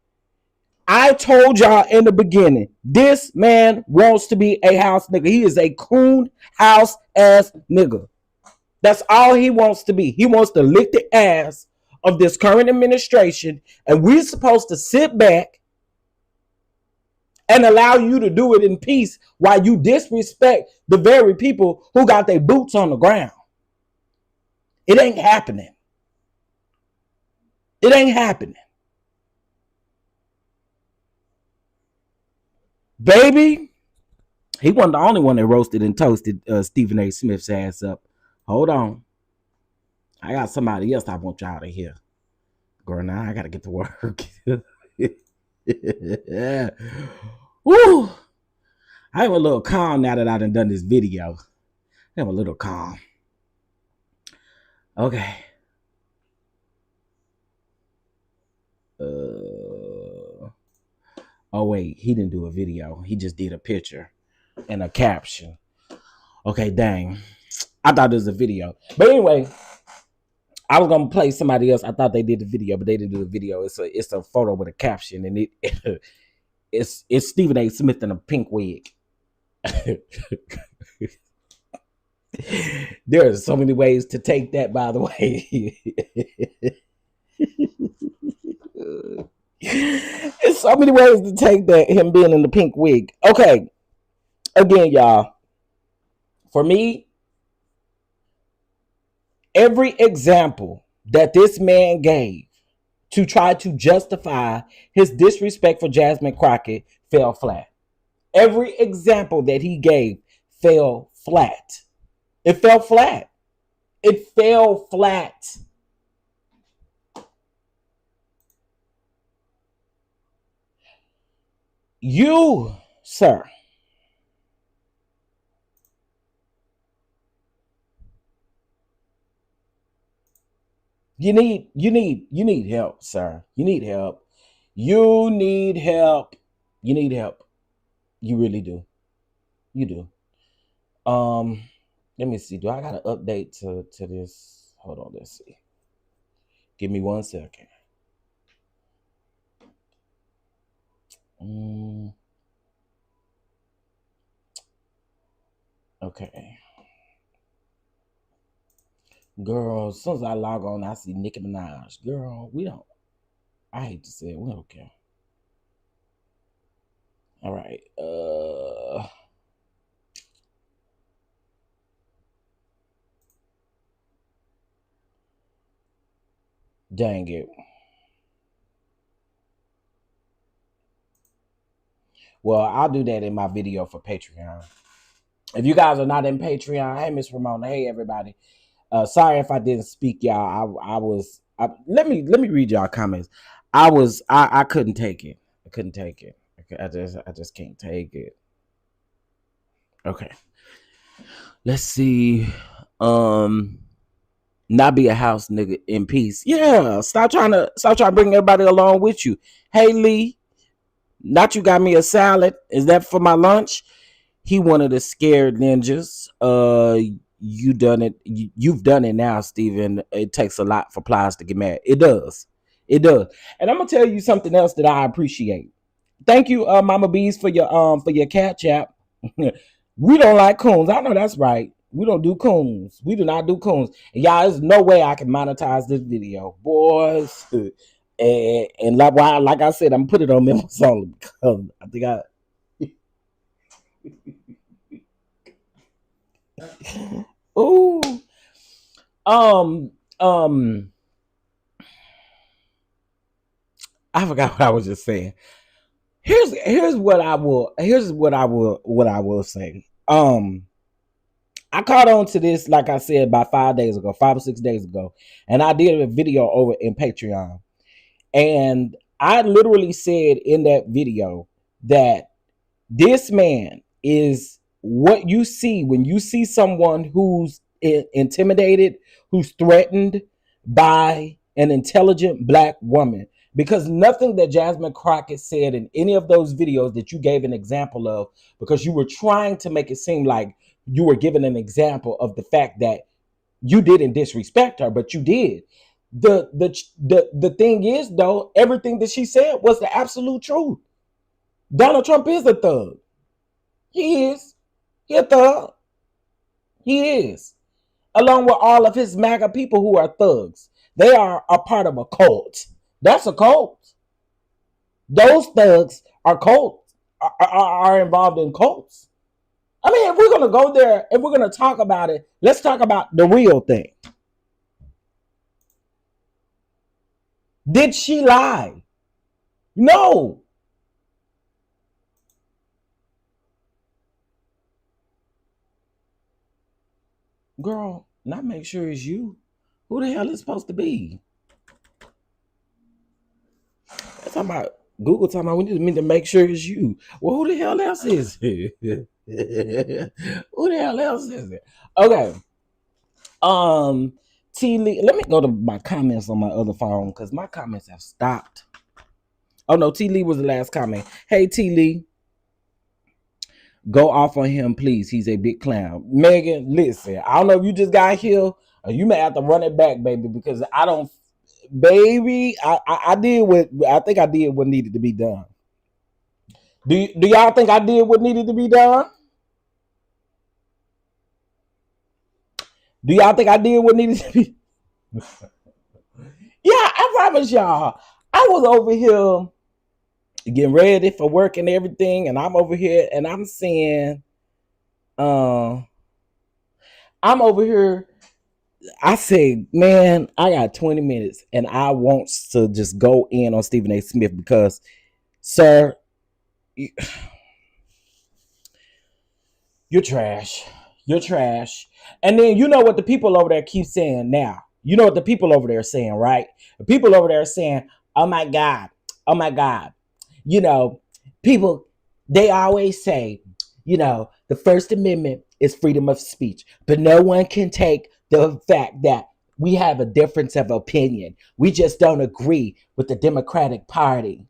I told y'all in the beginning, this man wants to be a house nigga. He is a coon house ass nigga. That's all he wants to be. He wants to lick the ass of this current administration, and we're supposed to sit back and allow you to do it in peace while you disrespect the very people who got their boots on the ground. It ain't happening. It ain't happening. Baby, he wasn't the only one that roasted and toasted Stephen A. Smith's ass up. Hold on. I got somebody else I want y'all to hear. Girl, now I got to get to work. Woo! I am a little calm now that I done this video. I'm a little calm. Okay. Oh, wait. He didn't do a video. He just did a picture and a caption. Okay, dang. I thought it was a video. But anyway, I was going to play somebody else. I thought they did the video, but they didn't do the video. It's a photo with a caption, and it's Stephen A. Smith in a pink wig. There are so many ways to take that, by the way. There's so many ways to take that, him being in the pink wig. Okay. Again, y'all. For me, every example that this man gave to try to justify his disrespect for Jasmine Crockett fell flat. Every example that he gave fell flat. It fell flat. It fell flat. You, sir, you need help, sir. You need help. You need help. You need help. You really do. You do. Let me see. Do I got an update to this? Hold on, let's see. Give me 1 second. Okay. Girl, as soon as I log on, I see Nicki Minaj. Girl, I hate to say it, we don't care. All right. Dang it. Well, I'll do that in my video for Patreon. If you guys are not in Patreon, hey, Miss Ramona, hey, everybody. Sorry if I didn't speak, y'all. Let me read y'all comments. I couldn't take it. I couldn't take it. I just can't take it. Okay. Let's see. Not be a house nigga in peace. Yeah. Stop trying to bring everybody along with you. Hey Lee, not you got me a salad. Is that for my lunch? He one of the scared ninjas. You done it. You've done it now, Steven. It takes a lot for Plies to get mad. It does. It does. And I'm gonna tell you something else that I appreciate. Thank you, Mama Bees, for your cat chap. We don't like coons. I know that's right. We don't do coons. We do not do coons. And y'all, there's no way I can monetize this video, boys. And like I said, I'm put it on Memo Solo because I think ooh. I forgot what I was just saying. Here's what I will say. I caught on to this, like I said, about 5 or 6 days ago, and I did a video over in Patreon. And I literally said in that video that this man is what you see when you see someone who's intimidated, who's threatened by an intelligent Black woman. Because nothing that Jasmine Crockett said in any of those videos that you gave an example of, because you were trying to make it seem like you were giving an example of the fact that you didn't disrespect her, but you did. The thing is, though, everything that she said was the absolute truth. Donald Trump is a thug. He is. He a thug. He is. Along with all of his MAGA people who are thugs. They are a part of a cult. That's a cult. Those thugs are cults, are involved in cults. I mean, if we're going to go there, if we're going to talk about it, let's talk about the real thing. Did she lie? No. Girl, not make sure it's you. Who the hell is supposed to be? That's talking about Google talking about we need to make sure it's you. Well, who the hell else is it? Who the hell else is it? Okay. T Lee, let me go to my comments on my other phone because my comments have stopped. Oh no, T Lee was the last comment. Hey T Lee, go off on him, please. He's a big clown. Megan, listen, I don't know if you just got here or you may have to run it back, baby, because I don't, baby, I did what I think I did what needed to be done. Do y'all think I did what needed to be done? Do y'all think I did what needed to be? Yeah, I promise y'all. I was over here getting ready for work and everything, and I'm over here and I'm saying, I'm over here. I said, man, I got 20 minutes and I want to just go in on Stephen A. Smith because, sir, you're trash. You're trash. And then you know what the people over there keep saying now. You know what the people over there are saying, right? The people over there are saying, oh my God. Oh my God. You know, people, they always say, you know, the First Amendment is freedom of speech. But no one can take the fact that we have a difference of opinion. We just don't agree with the Democratic Party.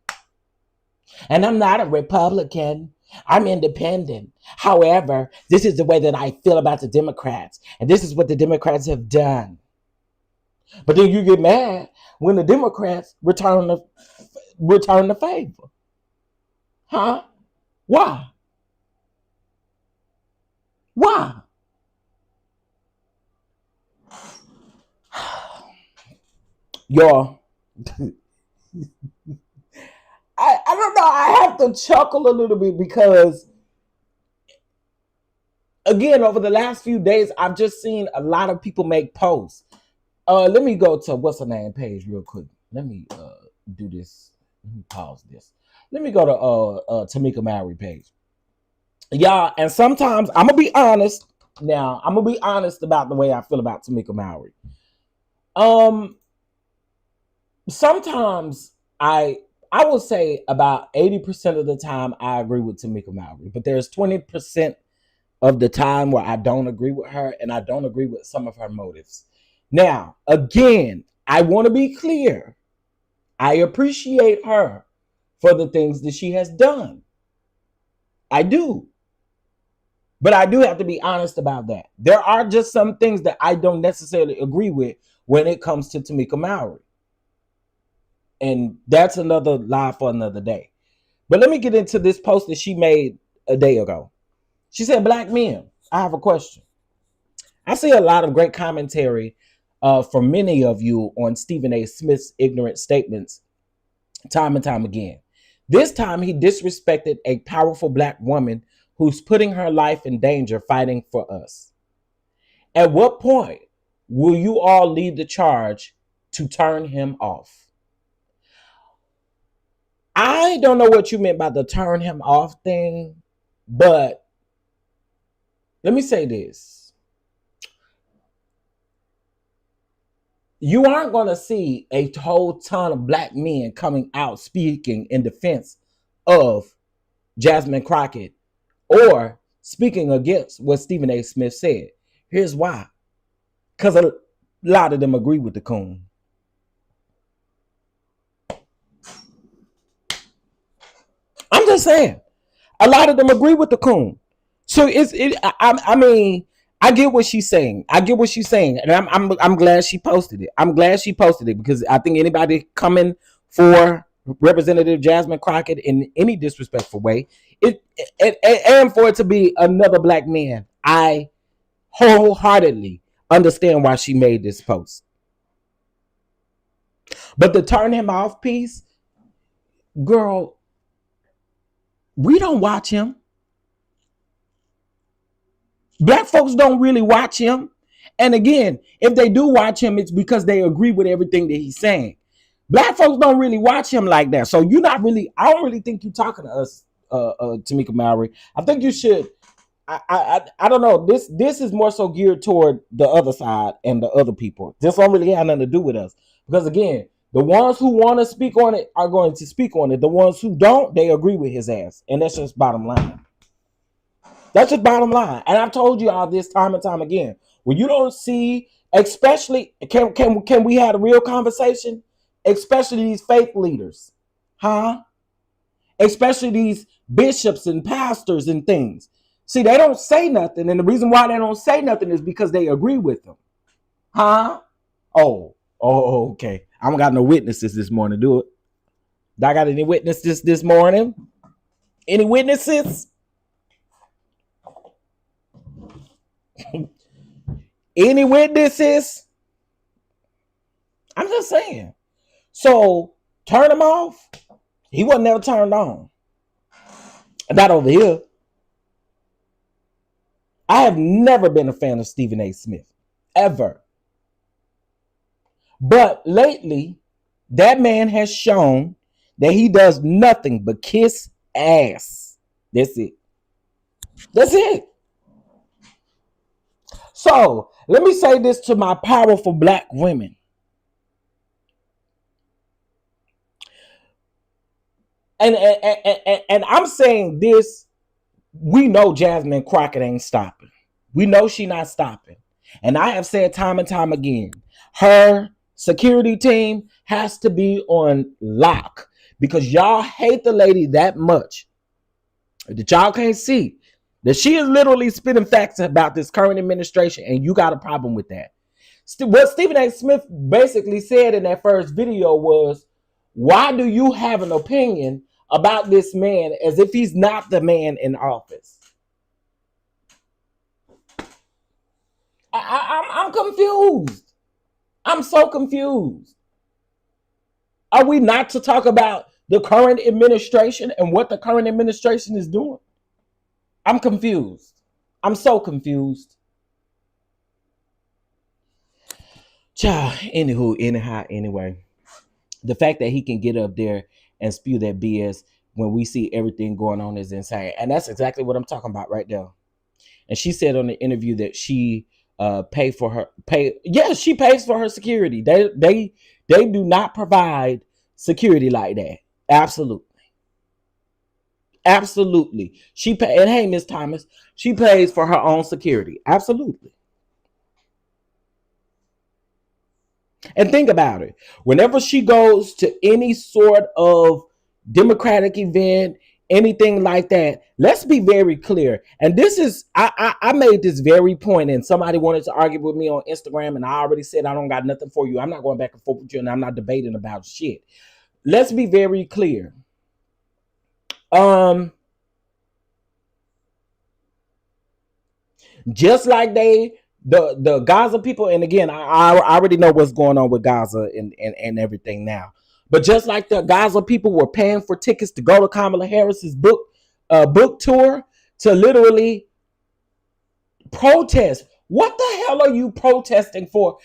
And I'm not a Republican. I'm independent. However, this is the way that I feel about the Democrats. And this is what the Democrats have done. But then you get mad when the Democrats return the favor. Huh? Why? Why? Y'all, I don't know. I have to chuckle a little bit because, again, over the last few days, I've just seen a lot of people make posts. Let me go to what's her name page real quick. Let me do this. Let me pause this. Let me go to Tamika Mallory page. Y'all, and sometimes I'm gonna be honest. Now, I'm gonna be honest about the way I feel about Tamika Mallory. Sometimes I will say about 80% of the time I agree with Tamika Mallory, but there's 20% of the time where I don't agree with her and I don't agree with some of her motives. Now, again, I want to be clear. I appreciate her for the things that she has done. I do. But I do have to be honest about that. There are just some things that I don't necessarily agree with when it comes to Tamika Mallory. And that's another lie for another day. But let me get into this post that she made a day ago. She said, Black men, I have a question. I see a lot of great commentary from many of you on Stephen A. Smith's ignorant statements time and time again. This time he disrespected a powerful Black woman who's putting her life in danger fighting for us. At what point will you all lead the charge to turn him off? I don't know what you meant by the turn him off thing, but let me say this. You aren't going to see a whole ton of Black men coming out speaking in defense of Jasmine Crockett or speaking against what Stephen A. Smith said. Here's why. Because a lot of them agree with the coon. I'm just saying. A lot of them agree with the coon. So I mean, I get what she's saying. And I'm glad she posted it. I'm glad she posted it because I think anybody coming for Representative Jasmine Crockett in any disrespectful way, and for it to be another Black man, I wholeheartedly understand why she made this post. But the turn him off piece, girl, we don't watch him. Black folks don't really watch him. And again, if they do watch him, it's because they agree with everything that he's saying. Black folks don't really watch him like that. So I don't really think you're talking to us, Tamika Mallory. I think you should, I don't know. This is more so geared toward the other side and the other people. This don't really have nothing to do with us. Because again, the ones who want to speak on it are going to speak on it. The ones who don't, they agree with his ass. And that's just bottom line. That's just bottom line. And I've told you all this time and time again. When you don't see, especially, can we have a real conversation? Especially these faith leaders. Huh? Especially these bishops and pastors and things. See, they don't say nothing. And the reason why they don't say nothing is because they agree with them. Huh? Oh, okay. I don't got no witnesses this morning. Do it. Do I got any witnesses this morning? Any witnesses? Any witnesses? I'm just saying. So turn him off. He wasn't never turned on. Not over here. I have never been a fan of Stephen A. Smith. Ever. But lately, that man has shown that he does nothing but kiss ass. That's it. That's it. So let me say this to my powerful Black women. And I'm saying this, we know Jasmine Crockett ain't stopping. We know she not stopping. And I have said time and time again, her security team has to be on lock because y'all hate the lady that much that y'all can't see. That she is literally spitting facts about this current administration, and you got a problem with that. What Stephen A. Smith basically said in that first video was, why do you have an opinion about this man as if he's not the man in office? I'm confused. I'm so confused. Are we not to talk about the current administration and what the current administration is doing? I'm confused. I'm so confused. Anyway, the fact that he can get up there and spew that BS when we see everything going on is insane. And that's exactly what I'm talking about right now. And she said on the interview that she she pays for her security. They do not provide security like that. Absolutely. Absolutely. And hey, Miss Thomas, She pays for her own security. Absolutely. And think about it. Whenever she goes to any sort of Democratic event, anything like that, let's be very clear. And this is, I made this very point, and somebody wanted to argue with me on Instagram, and I already said I don't got nothing for you. I'm not going back and forth with you, and I'm not debating about shit. Let's be very clear. Just like the Gaza people, and again, I already know what's going on with Gaza and everything now. But just like the Gaza people were paying for tickets to go to Kamala Harris's book tour to literally protest. What the hell are you protesting for?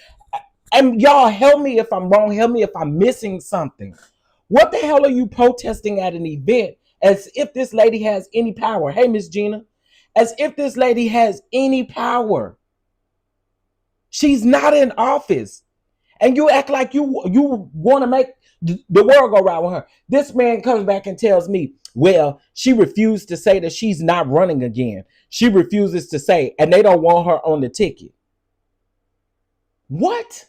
And y'all, help me if I'm wrong. Help me if I'm missing something. What the hell are you protesting at an event as if this lady has any power? Hey, Miss Gina. As if this lady has any power. She's not in office. And you act like you want to make the world go round with her. This man comes back and tells me, well, she refused to say that she's not running again. She refuses to say, and they don't want her on the ticket. What?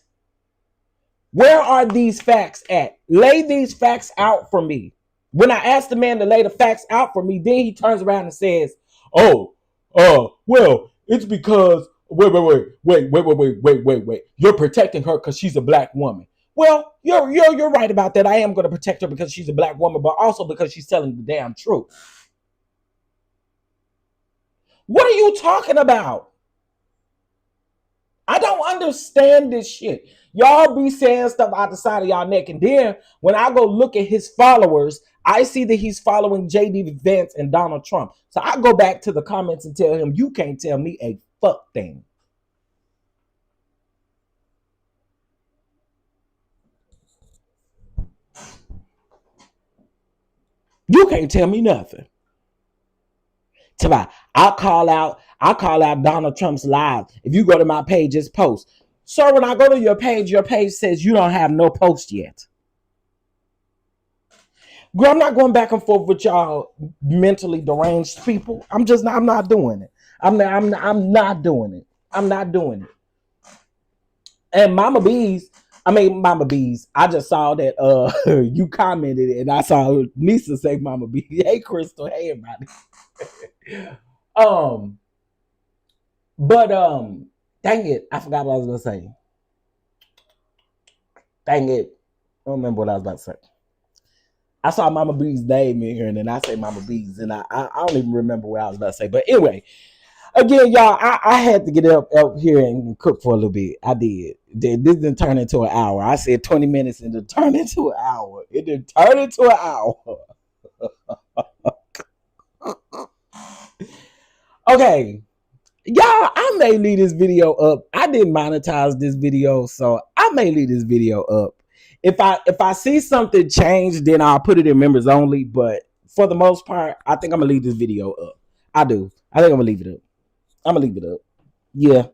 Where are these facts at? Lay these facts out for me. When I asked the man to lay the facts out for me, then he turns around and says, oh, well, it's because wait. You're protecting her because she's a black woman. Well, you're right about that. I am going to protect her because she's a black woman, but also because she's telling the damn truth. What are you talking about? I don't understand this shit. Y'all be saying stuff out the side of y'all neck, and then when I go look at his followers, I see that he's following J.D. Vance and Donald Trump. So I go back to the comments and tell him, you can't tell me a fuck thing. You can't tell me nothing. I'll call out Donald Trump's live. If you go to my page, it's post. Sir, when I go to your page says you don't have no post yet. Girl, I'm not going back and forth with y'all mentally deranged people. I'm not doing it. I'm not doing it. I'm not doing it. And Mama Bees, I just saw that you commented and I saw Nisa say Mama Bees. Hey Crystal, hey everybody. Dang it, I forgot what I was gonna say. Dang it. I don't remember what I was about to say. I saw Mama B's name in here, and then I say Mama B's, and I don't even remember what I was about to say. But anyway, again, y'all, I had to get up here and cook for a little bit. I did. This didn't turn into an hour. I said 20 minutes, and it turned into an hour. It didn't turn into an hour. Okay, y'all, I may leave this video up. I didn't monetize this video, so I may leave this video up. If I see something change, then I'll put it in members only. But for the most part, I think I'm gonna leave this video up. I do. I think I'm gonna leave it up. I'm gonna leave it up. Yeah,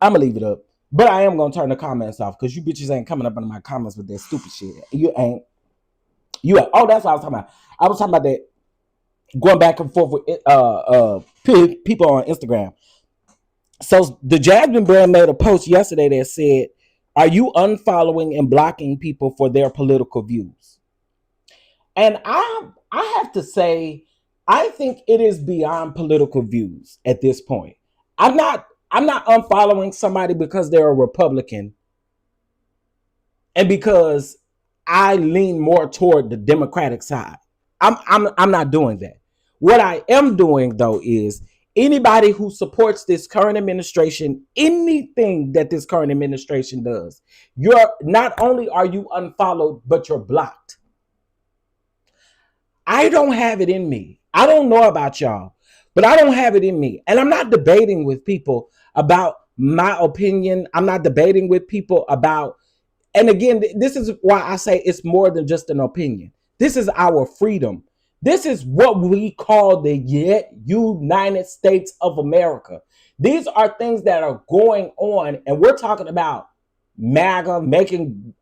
I'm gonna leave it up. But I am gonna turn the comments off because you bitches ain't coming up under my comments with that stupid shit. You ain't. Oh, that's what I was talking about. I was talking about that going back and forth with people on Instagram. So the Jasmine brand made a post yesterday that said, are you unfollowing and blocking people for their political views? And I have to say, I think it is beyond political views at this point. I'm not unfollowing somebody because they're a Republican and because I lean more toward the Democratic side. I'm not doing that. What I am doing though is anybody who supports this current administration, anything that this current administration does, you're not only are you unfollowed, but you're blocked. I don't have it in me. I don't know about y'all, but I don't have it in me. And I'm not debating with people about my opinion. I'm not debating with people about, and again, this is why I say it's more than just an opinion. This is our freedom. This is what we call the United States of America. These are things that are going on, and we're talking about MAGA, making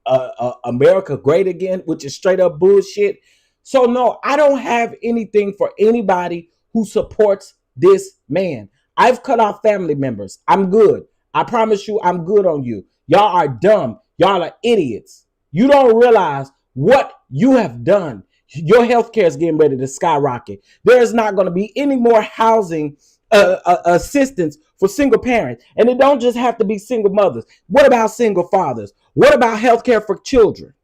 America great again, which is straight up bullshit. So no, I don't have anything for anybody who supports this man. I've cut off family members. I'm good. I promise you, I'm good on you. Y'all are dumb. Y'all are idiots. You don't realize what you have done. Your healthcare is getting ready to skyrocket. There is not going to be any more housing assistance for single parents. And it don't just have to be single mothers. What about single fathers? What about healthcare for children?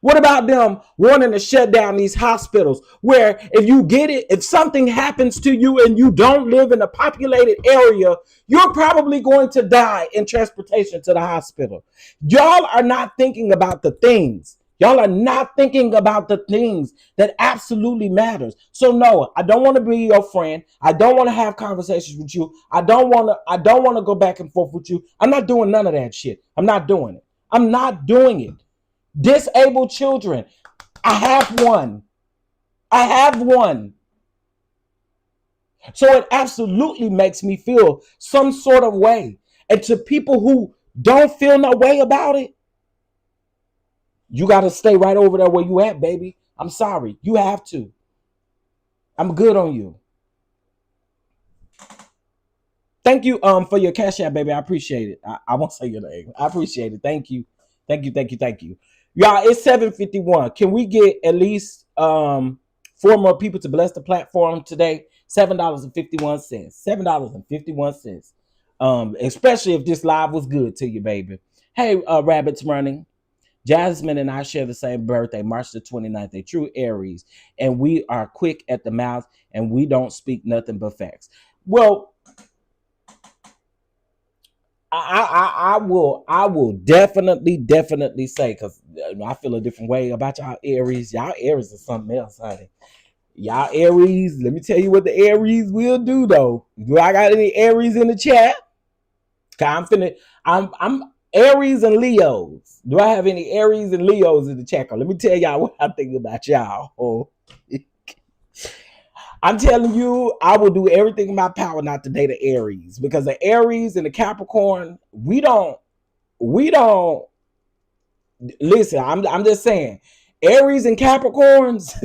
What about them wanting to shut down these hospitals where if you get it, if something happens to you and you don't live in a populated area, you're probably going to die in transportation to the hospital. Y'all are not thinking about the things. Y'all are not thinking about the things that absolutely matters. So no, I don't want to be your friend. I don't want to have conversations with you. I don't want to go back and forth with you. I'm not doing none of that shit. I'm not doing it. I'm not doing it. Disabled children. I have one. I have one. So it absolutely makes me feel some sort of way. And to people who don't feel no way about it, you got to stay right over there where you at, baby. I'm sorry. You have to. I'm good on you. Thank you for your cash app, baby. I appreciate it. I won't say your name. I appreciate it. Thank you. Thank you. Thank you. Thank you. Y'all, it's 7:51. Can we get at least 4 more people to bless the platform today? $7.51. $7.51. Especially if this live was good to you, baby. Hey, Rabbits Running. Jasmine and I share the same birthday, March the 29th, a true Aries. And we are quick at the mouth and we don't speak nothing but facts. Well, I will definitely say, because I feel a different way about y'all Aries. Y'all Aries is something else, honey. Y'all Aries, let me tell you what the Aries will do though. Do I got any Aries in the chat? I'm Aries and Leos. Do I have any Aries and Leos in the chat? Let me tell y'all what I think about y'all. Oh. I'm telling you, I will do everything in my power not to date an Aries, because the Aries and the Capricorn, we don't listen. I'm just saying, Aries and Capricorns,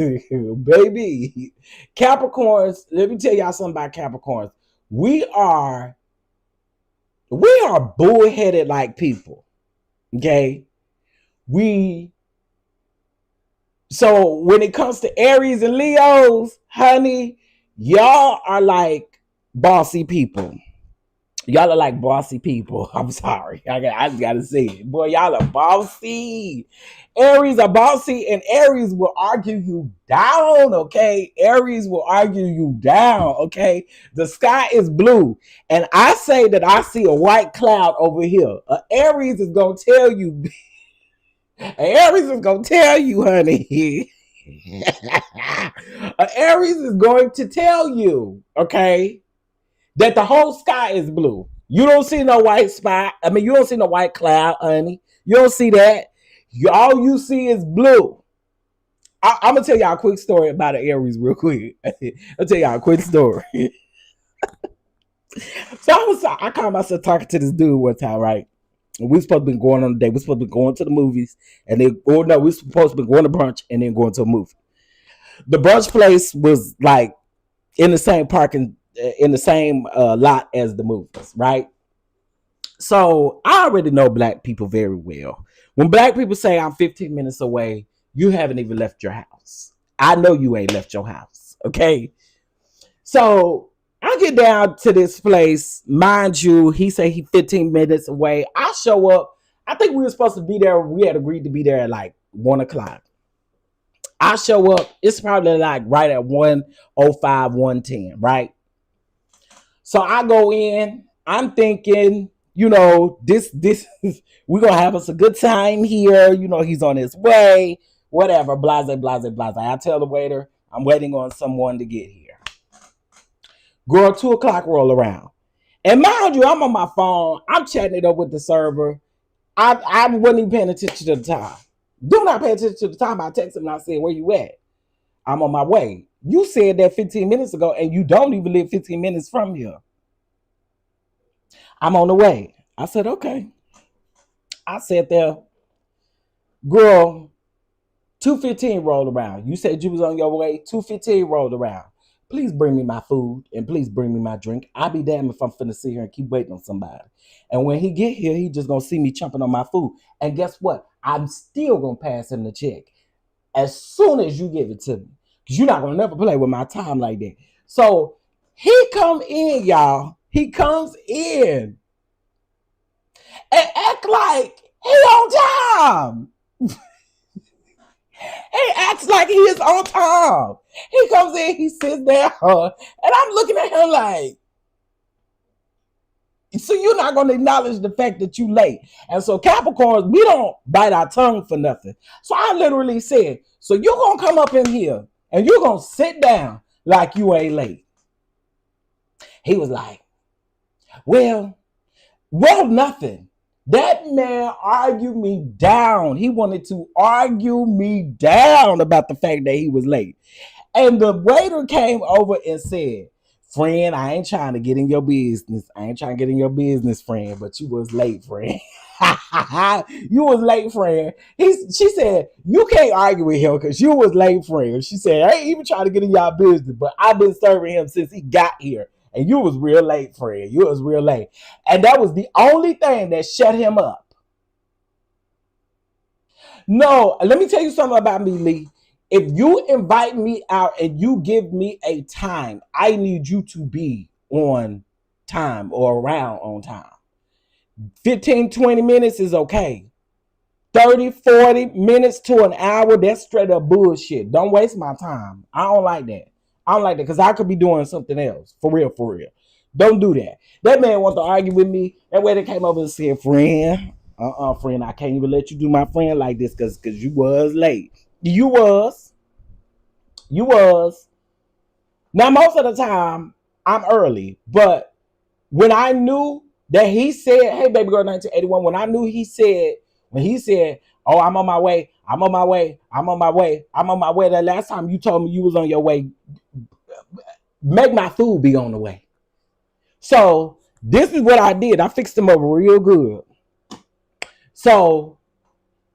baby, Capricorns. Let me tell y'all something about Capricorns. We are bullheaded like people. Okay, So when it comes to Aries and Leos, honey, y'all are like bossy people. Y'all are like bossy people. I'm sorry. I just got to say it. Boy, y'all are bossy. Aries are bossy, and Aries will argue you down, okay? Aries will argue you down, okay? The sky is blue, and I say that I see a white cloud over here. Aries is going to tell you... Aries is going to tell you, honey. Aries is going to tell you, okay, that the whole sky is blue. You don't see no white spot. I mean, you don't see no white cloud, honey. You don't see that. All you see is blue. I'm going to tell y'all a quick story about an Aries real quick. I'll tell y'all a quick story. So I caught myself talking to this dude one time, right? We supposed to be going on a date. We're supposed to be going to the movies, and then, or no, we're supposed to be going to brunch and then going to a movie. The brunch place was like in the same parking, in the same lot as the movies, right? So I already know black people very well. When black people say I'm 15 minutes away, you haven't even left your house. I know you ain't left your house, okay? So I get down to this place, mind you, he say he 15 minutes away. I show up. I think we were supposed to be there. We had agreed to be there at like 1 o'clock. I show up. It's probably like right at 1:05, 1:10, right? So I go in. I'm thinking, you know, this we're gonna have us a good time here. You know, he's on his way. Whatever. Blase. I tell the waiter I'm waiting on someone to get here. Girl, 2 o'clock roll around. And mind you, I'm on my phone. I'm chatting it up with the server. I wasn't even paying attention to the time. Do not pay attention to the time. I text him and I said, where you at? I'm on my way. You said that 15 minutes ago, and you don't even live 15 minutes from here. I'm on the way. I said, okay. I sat there. Girl, 2:15 rolled around. You said you was on your way. 2:15 rolled around. please bring me my food and please bring me my drink. I'll be damned if I'm finna sit here and keep waiting on somebody. And when he get here, he just gonna see me chomping on my food. And guess what? I'm still gonna pass him the check as soon as you give it to me. Because you're not gonna never play with my time like that. So he come in, y'all. He comes in and act like he on time. He acts like he is on time. He comes in, he sits there, and I'm looking at him like, so you're not going to acknowledge the fact that you late. And so Capricorns, we don't bite our tongue for nothing. So I literally said, so you're going to come up in here and you're going to sit down like you ain't late. He was like, well, nothing. That man argued me down. He wanted to argue me down about the fact that he was late. And the waiter came over and said, friend, I ain't trying to get in your business. I ain't trying to get in your business, friend, but you was late, friend. You was late, friend. She said, you can't argue with him because you was late, friend. She said, I ain't even trying to get in y'all business, but I've been serving him since he got here. And you was real late, friend. You was real late. And that was the only thing that shut him up. No, let me tell you something about me, Lee. If you invite me out and you give me a time, I need you to be on time or around on time. 15, 20 minutes is okay. 30, 40 minutes to an hour, that's straight up bullshit. Don't waste my time. I don't like that. I don't like that because I could be doing something else. For real, for real. Don't do that. That man wants to argue with me. That way they came over and said, friend, friend, I can't even let you do my friend like this because you was late. You was. Now, most of the time, I'm early. But when I knew that he said, hey, baby girl, 1981, when I knew he said, oh, I'm on my way, the last time you told me you was on your way, make my food be on the way. So this is what I did. I fixed him up real good. So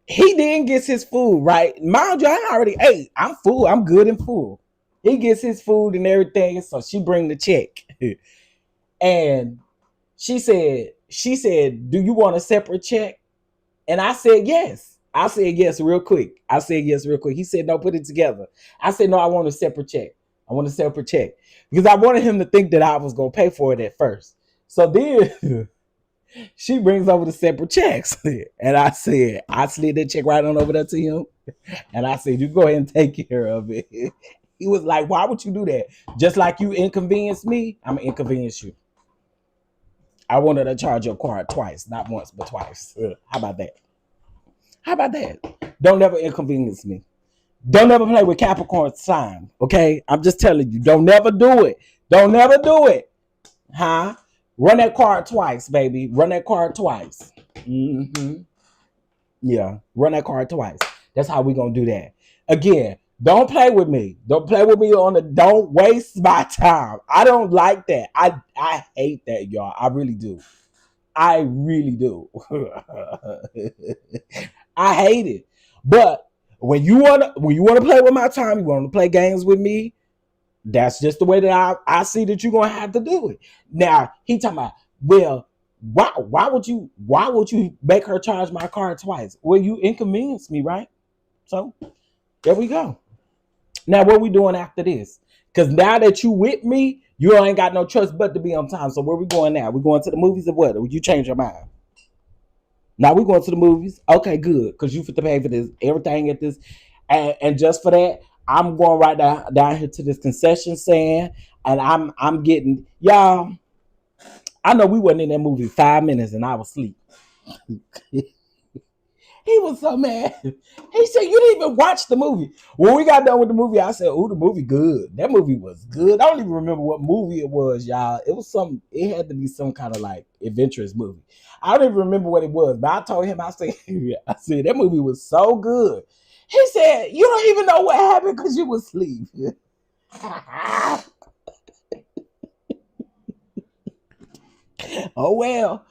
he didn't get his food, right? Mind you, I already ate. I'm full. I'm good and full. He gets his food and everything. So she bring the check. And she said, do you want a separate check? And I said, yes. I said, yes, real quick. He said, no, put it together. I said, no, I want a separate check. Because I wanted him to think that I was going to pay for it at first. So then she brings over the separate checks. And I said, I slid that check right on over there to him. And I said, you go ahead and take care of it. He was like, why would you do that? Just like you inconvenience me, I'm going to inconvenience you. I wanted to charge your card twice, not once, but twice. How about that? Don't ever inconvenience me. Don't ever play with Capricorn's time, okay? I'm just telling you, don't never do it. Huh? Run that card twice, baby. Run that card twice. Yeah, run that card twice. That's how we gonna do that. Again, don't play with me. Don't waste my time. I don't like that. I hate that, y'all. I really do. I hate it. But when you wanna play with my time, you want to play games with me, that's just the way that I see that you're gonna have to do it. Now he talking about, well, why would you make her charge my card twice? Well, you inconvenience me, right? So there we go. Now what we doing after this? Because now that you with me, you ain't got no choice but to be on time. So where we going now? We going to the movies or what? Or you change your mind? Now we going to the movies. Okay, good. Because you fit to pay for this, everything at this. And just for that, I'm going right down here to this concession stand. And I'm getting, y'all, I know we wasn't in that movie 5 minutes and I was asleep. He was so mad. He said, you didn't even watch the movie. When we got done with the movie, I said, oh, the movie good. That movie was good. I don't even remember what movie it was, y'all. It had to be some kind of like adventurous movie. I don't even remember what it was, but I told him, I said, that movie was so good. He said, you don't even know what happened because you was asleep. Oh, well.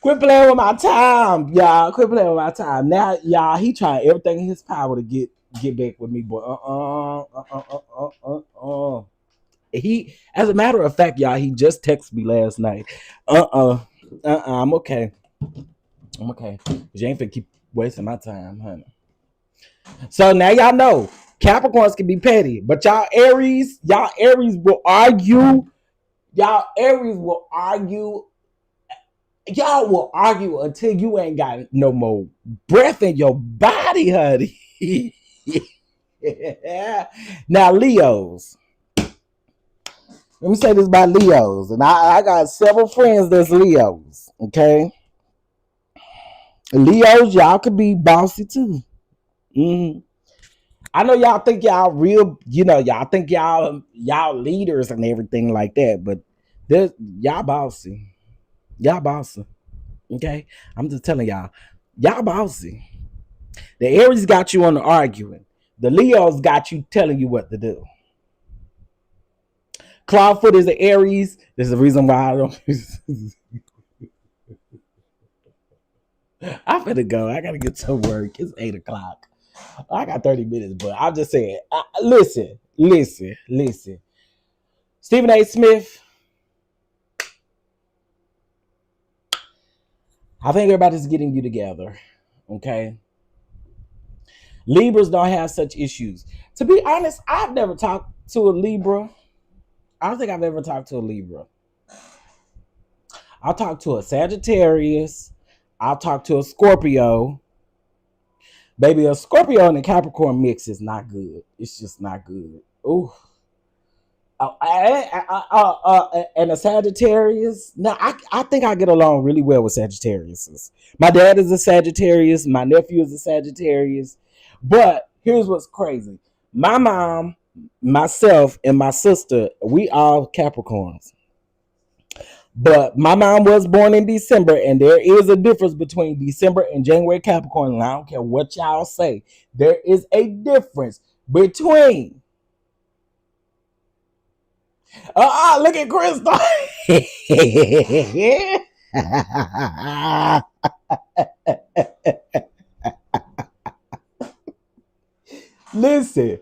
Quit playing with my time, y'all. Quit playing with my time. Now, y'all, he trying everything in his power to get back with me, boy. He, as a matter of fact, y'all, he just texted me last night. I'm okay. I'm okay. You ain't finna keep wasting my time, honey. So now y'all know Capricorns can be petty, but y'all Aries will argue. Y'all Aries will argue. Y'all will argue until you ain't got no more breath in your body, honey. Now, Leos. Let me say this about Leos. And I got several friends that's Leos. Okay. Leos, y'all could be bossy too. Mm-hmm. I know y'all think y'all real, y'all think y'all leaders and everything like that, but y'all bossy. Y'all bossy. Okay? I'm just telling y'all bossy. The Aries got you on the arguing. The Leos got you telling you what to do. Clawfoot is the Aries. There's a reason why I don't. I'm finna go. I gotta get to work. It's 8:00. I got 30 minutes, but I'm just saying. Listen. Stephen A. Smith. I think everybody's getting you together. Okay. Libras don't have such issues. To be honest, I've never talked to a Libra. I don't think I've ever talked to a Libra. I'll talk to a Sagittarius. I'll talk to a Scorpio. Baby, a Scorpio and a Capricorn mix is not good. It's just not good. Ooh. And a Sagittarius. No, I think I get along really well with Sagittarius. My dad is a Sagittarius. My nephew is a Sagittarius. But here's what's crazy. My mom, myself, and my sister, we all Capricorns. But my mom was born in December, and there is a difference between December and January Capricorn. And I don't care what y'all say. There is a difference between. Look at Crystal. Listen.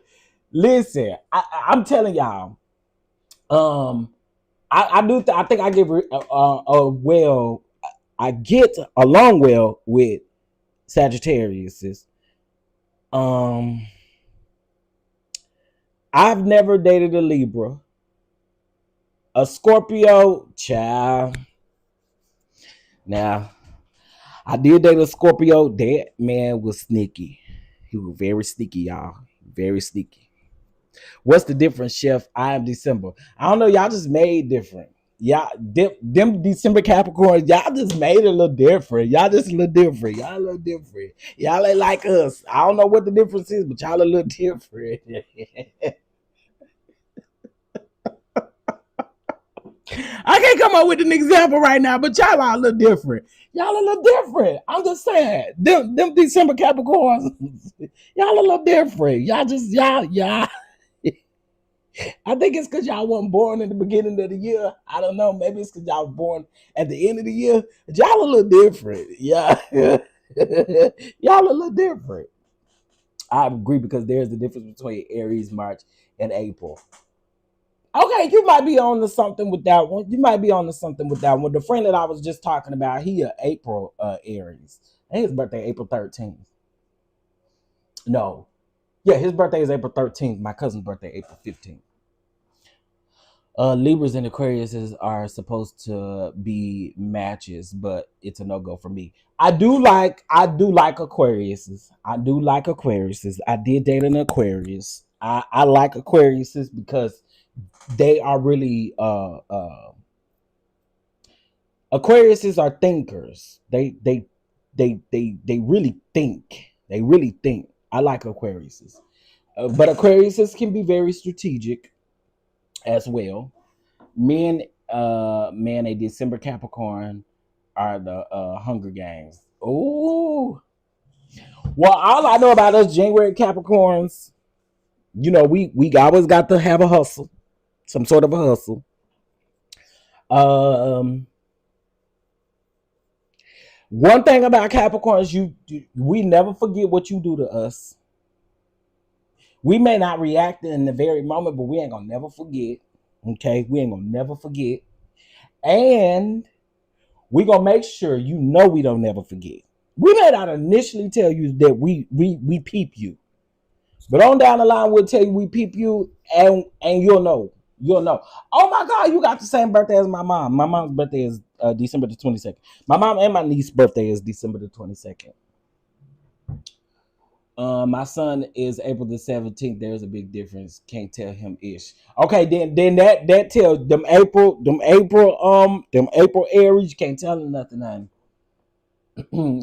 I'm telling y'all. I think I give well. I get along well with Sagittarius. I've never dated a Libra. A Scorpio, child. Now, I did date a Scorpio. That man was sneaky. He was very sneaky, y'all. Very sneaky. What's the difference, Chef? I am December. I don't know. Y'all just made different. Y'all, them December Capricorns, y'all just made it a little different. Y'all just a little different. Y'all a little different. Y'all ain't like us. I don't know what the difference is, but y'all a little different. I can't come up with an example right now, but y'all are a little different. Y'all a little different. I'm just saying. Them December Capricorns, y'all a little different. Y'all. I think it's because y'all wasn't born in the beginning of the year. I don't know. Maybe it's because y'all were born at the end of the year. But y'all a little different. Yeah. Y'all a little different. I agree because there's a difference between Aries, March, and April. Okay, you might be on to something with that one. The friend that I was just talking about, he April Aries. I think his birthday April 13th. No. Yeah, his birthday is April 13th. My cousin's birthday April 15th. Libras and Aquariuses are supposed to be matches, but it's a no-go for me. I do like Aquariuses. I did date an Aquarius. I like Aquariuses because they are really Aquariuses are thinkers. They really think. They really think. I like Aquariuses. But Aquariuses can be very strategic as well. Me and a December Capricorn are the Hunger Games. Oh. Well, all I know about us January Capricorns, we always got to have a hustle. Some sort of a hustle. One thing about Capricorns, we never forget what you do to us. We may not react in the very moment, but we ain't gonna never forget. Okay, we ain't gonna never forget. And we gonna make sure you know we don't never forget. We may not initially tell you that we peep you, but on down the line we'll tell you we peep you, and you'll know. You'll know. Oh my God, you got the same birthday as my mom. My mom's birthday is December the 22nd. My mom and my niece's birthday is December the 22nd. My son is April the 17th. There's a big difference. Can't tell him ish. Okay, then that tells them April Aries. You can't tell them nothing, honey.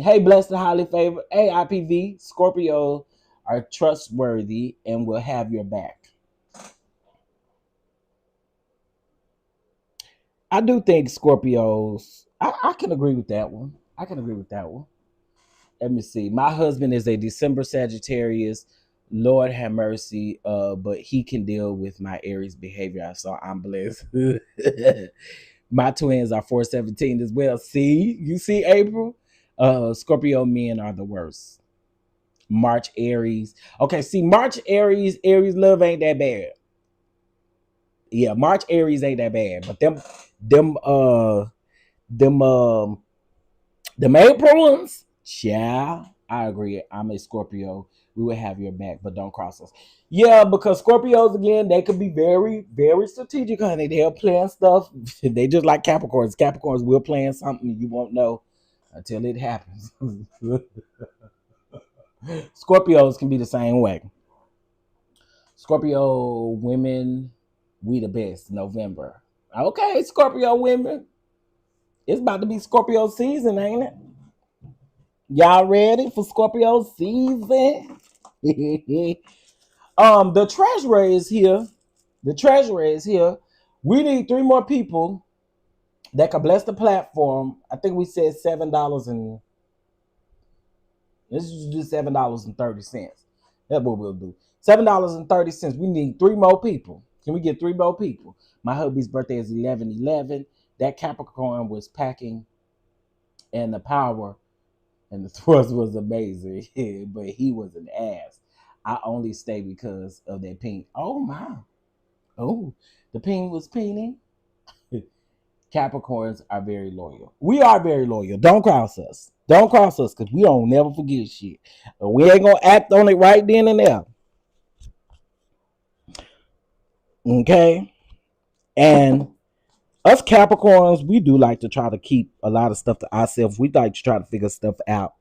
Hey, blessed and highly favored. Hey, IPV, Scorpio are trustworthy and will have your back. I do think Scorpios, I can agree with that one. Let me see. My husband is a December Sagittarius. Lord have mercy, but he can deal with my Aries behavior, so I'm blessed. My twins are 417 as well. See, you see, April? Scorpio men are the worst. March Aries. Okay, see, March Aries love ain't that bad. Yeah, March Aries ain't that bad, but them April ones, yeah, I agree. I'm a Scorpio. We will have your back, but don't cross us. Yeah, because Scorpios again, they could be very, very strategic, honey. They'll plan stuff. They just like Capricorns. Capricorns will plan something you won't know until it happens. Scorpios can be the same way. Scorpio women, we the best. November. Okay, Scorpio women. It's about to be Scorpio season, ain't it? Y'all ready for Scorpio season? The treasurer is here. We need 3 more people that can bless the platform. I think we said $7 and let's just do $7.30. That's what we'll do. $7.30. We need 3 more people. Can we get 3 more people? My hubby's birthday is 11/11. That Capricorn was packing, and the power and the thrust was amazing, but he was an ass. I only stay because of that pink. Oh my. Oh, the pink was painting. Capricorns are very loyal. We are very loyal. Don't cross us. Because we don't never forget shit. We ain't gonna act on it right then and there. Okay? And us Capricorns, we do like to try to keep a lot of stuff to ourselves. We like to try to figure stuff out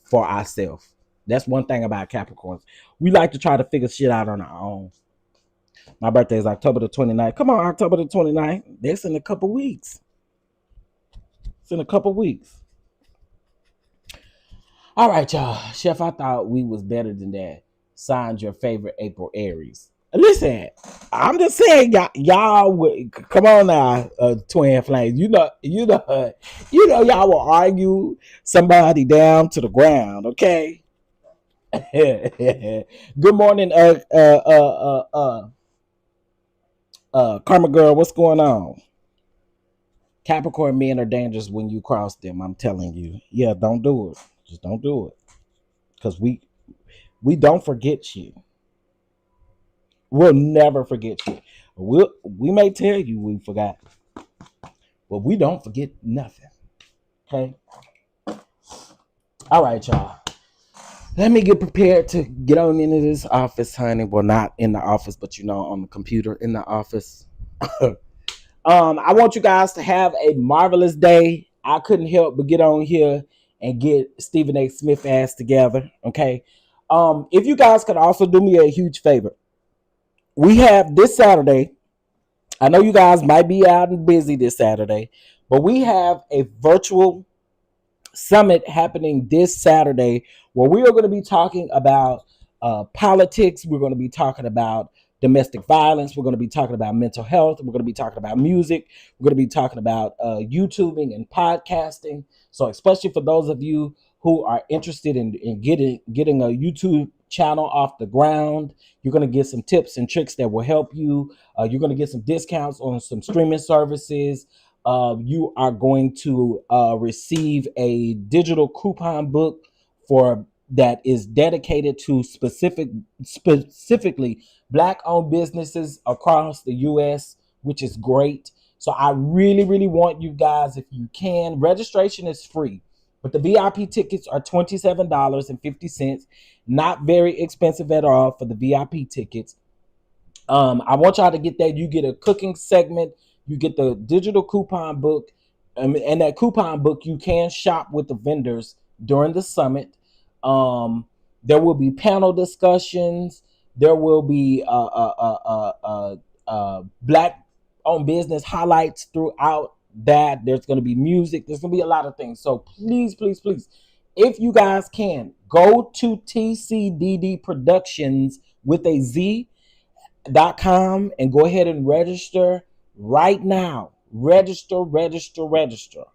for ourselves. That's one thing about Capricorns. We like to try to figure shit out on our own. My birthday is October the 29th. Come on, October the 29th. That's in a couple weeks. All right, y'all. Chef, I thought we was better than that. Signed your favorite April Aries. Listen, I'm just saying, y'all would come on now, twin flames. You know, y'all will argue somebody down to the ground, okay? Good morning, Karma Girl. What's going on? Capricorn men are dangerous when you cross them. I'm telling you. Yeah, don't do it. Just don't do it, because we don't forget you. We'll never forget you. We may tell you we forgot, but we don't forget nothing. Okay. All right, y'all. Let me get prepared to get on into this office, honey. Well, not in the office, but on the computer in the office. I want you guys to have a marvelous day. I couldn't help but get on here and get Stephen A. Smith ass together. Okay. If you guys could also do me a huge favor. We have this Saturday. I know you guys might be out and busy this Saturday, but we have a virtual summit happening this Saturday where we are going to be talking about politics. We're going to be talking about domestic violence. We're going to be talking about mental health. We're going to be talking about music. We're going to be talking about YouTubing and podcasting. So especially for those of you who are interested in getting a YouTube channel off the ground, you're going to get some tips and tricks that will help you. You're going to get some discounts on some streaming services. You are going to receive a digital coupon book that is dedicated to specifically Black-owned businesses across the U.S. which is great. So I really, really want you guys, if you can, registration is free, but the VIP tickets are $27.50. Not very expensive at all for the VIP tickets. I want y'all to get that. You get a cooking segment. You get the digital coupon book. And that coupon book, you can shop with the vendors during the summit. There will be panel discussions. There will be Black-owned business highlights throughout that. There's going to be music. There's going to be a lot of things. So please, please, please, if you guys can, go to TCDD Productions with a Z.com and go ahead and register right now. Register.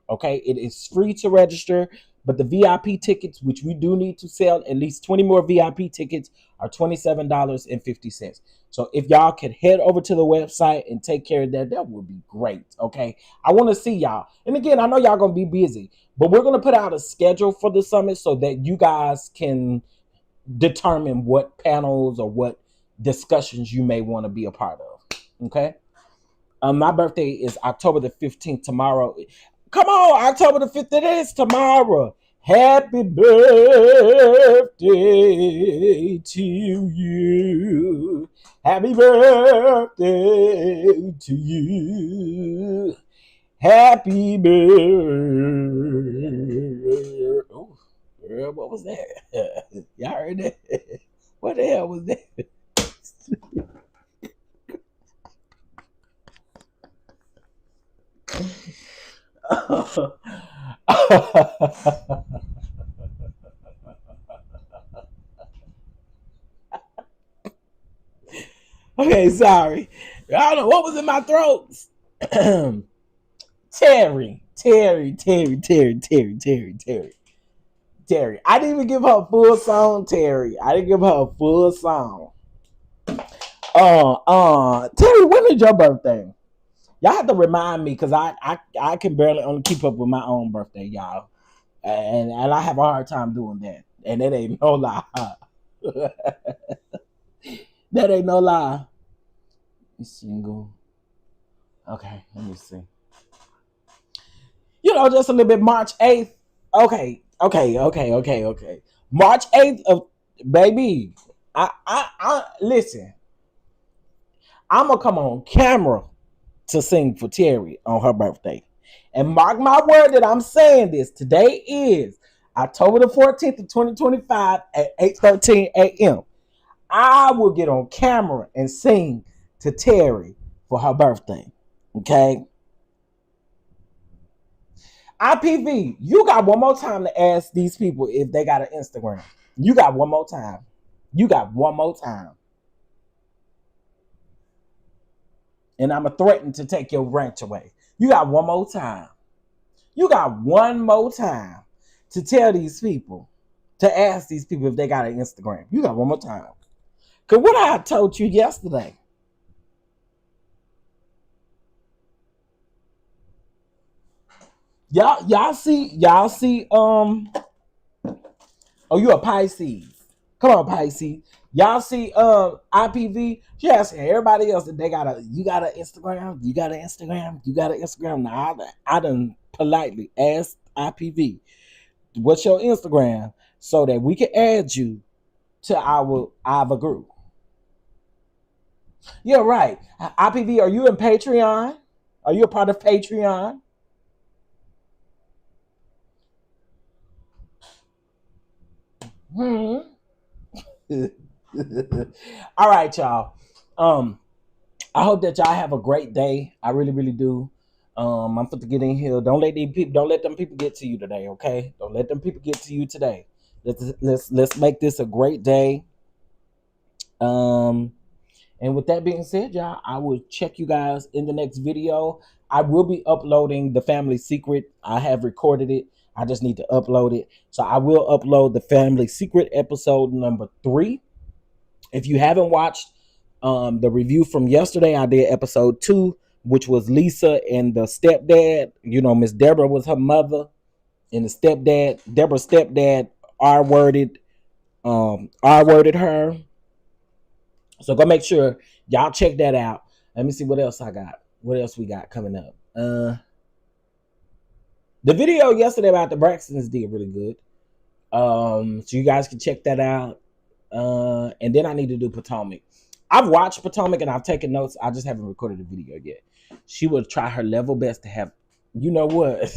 Okay, it is free to register, but the VIP tickets, which we do need to sell at least 20 more VIP tickets, are $27.50. So if y'all could head over to the website and take care of that, that would be great. Okay, I want to see y'all. And again, I know y'all gonna be busy, but we're gonna put out a schedule for the summit so that you guys can determine what panels or what discussions you may want to be a part of. Okay. My birthday is October the 15th tomorrow. Come on, October the 5th. It is tomorrow. Happy birthday to you. Happy birthday to you. Happy birthday. Oh, girl, what was that? Y'all heard that? What the hell was that? Okay, sorry. I don't know what was in my throat. Terry. I didn't even give her a full song, Terry. I didn't give her a full song. Terry, when is your birthday? Y'all have to remind me because I can barely only keep up with my own birthday, y'all. And I have a hard time doing that. And that ain't no lie. That ain't no lie. It's single. Okay, let me see. You know, just a little bit. March 8th. Okay. March 8th of baby. I listen. I'm gonna come on camera to sing for Terry on her birthday. And mark my word that I'm saying this. Today is October the 14th of 2025 at 8:13 a.m. I will get on camera and sing to Terry for her birthday. Okay? IPV, you got one more time to ask these people if they got an Instagram. You got one more time. And I'm going to threaten to take your ranch away. You got one more time. To tell these people, to ask these people if they got an Instagram. You got one more time. Because what I told you yesterday. Y'all see, oh, you a Pisces. Come on, Pisces. Y'all see IPV? She asking everybody else that you got an Instagram? You got an Instagram? Now I done politely asked IPV, what's your Instagram? So that we can add you to our group. Yeah, right. IPV, are you in Patreon? Are you a part of Patreon? All right, y'all. I hope that y'all have a great day. I really, really do. I'm going to get in here. Don't let them people get to you today, okay? Don't let them people get to you today. Let's make this a great day. And with that being said, y'all, I will check you guys in the next video. I will be uploading the family secret. I have recorded it. I just need to upload it. So I will upload the family secret episode number 3. If you haven't watched the review from yesterday, I did episode 2, which was Lisa and the stepdad. You know, Miss Deborah was her mother, and the Deborah's stepdad R-worded her. So go make sure y'all check that out. Let me see what else I got. What else we got coming up? The video yesterday about the Braxtons did really good. So you guys can check that out. And then I need to do Potomac. I've watched Potomac and I've taken notes. I just haven't recorded the video yet. She will try her level best to have, you know what?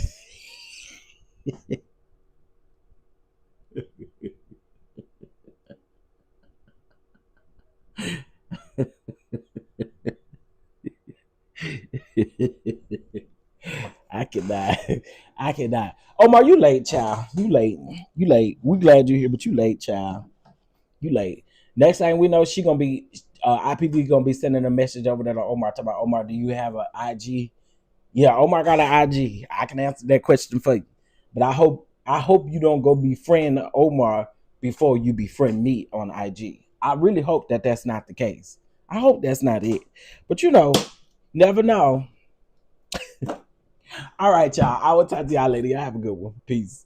I cannot. Omar, you late, child. You late. We glad you're here, but you late, child. You late. Next thing we know, she gonna be IPV gonna be sending a message over there to Omar talking about, Omar, do you have an IG? Yeah, Omar got an IG. I can answer that question for you. But I hope you don't go befriend Omar before you befriend me on IG. I really hope that that's not the case. I hope that's not it. But you know, never know. All right, y'all. I will talk to y'all later. Y'all have a good one. Peace.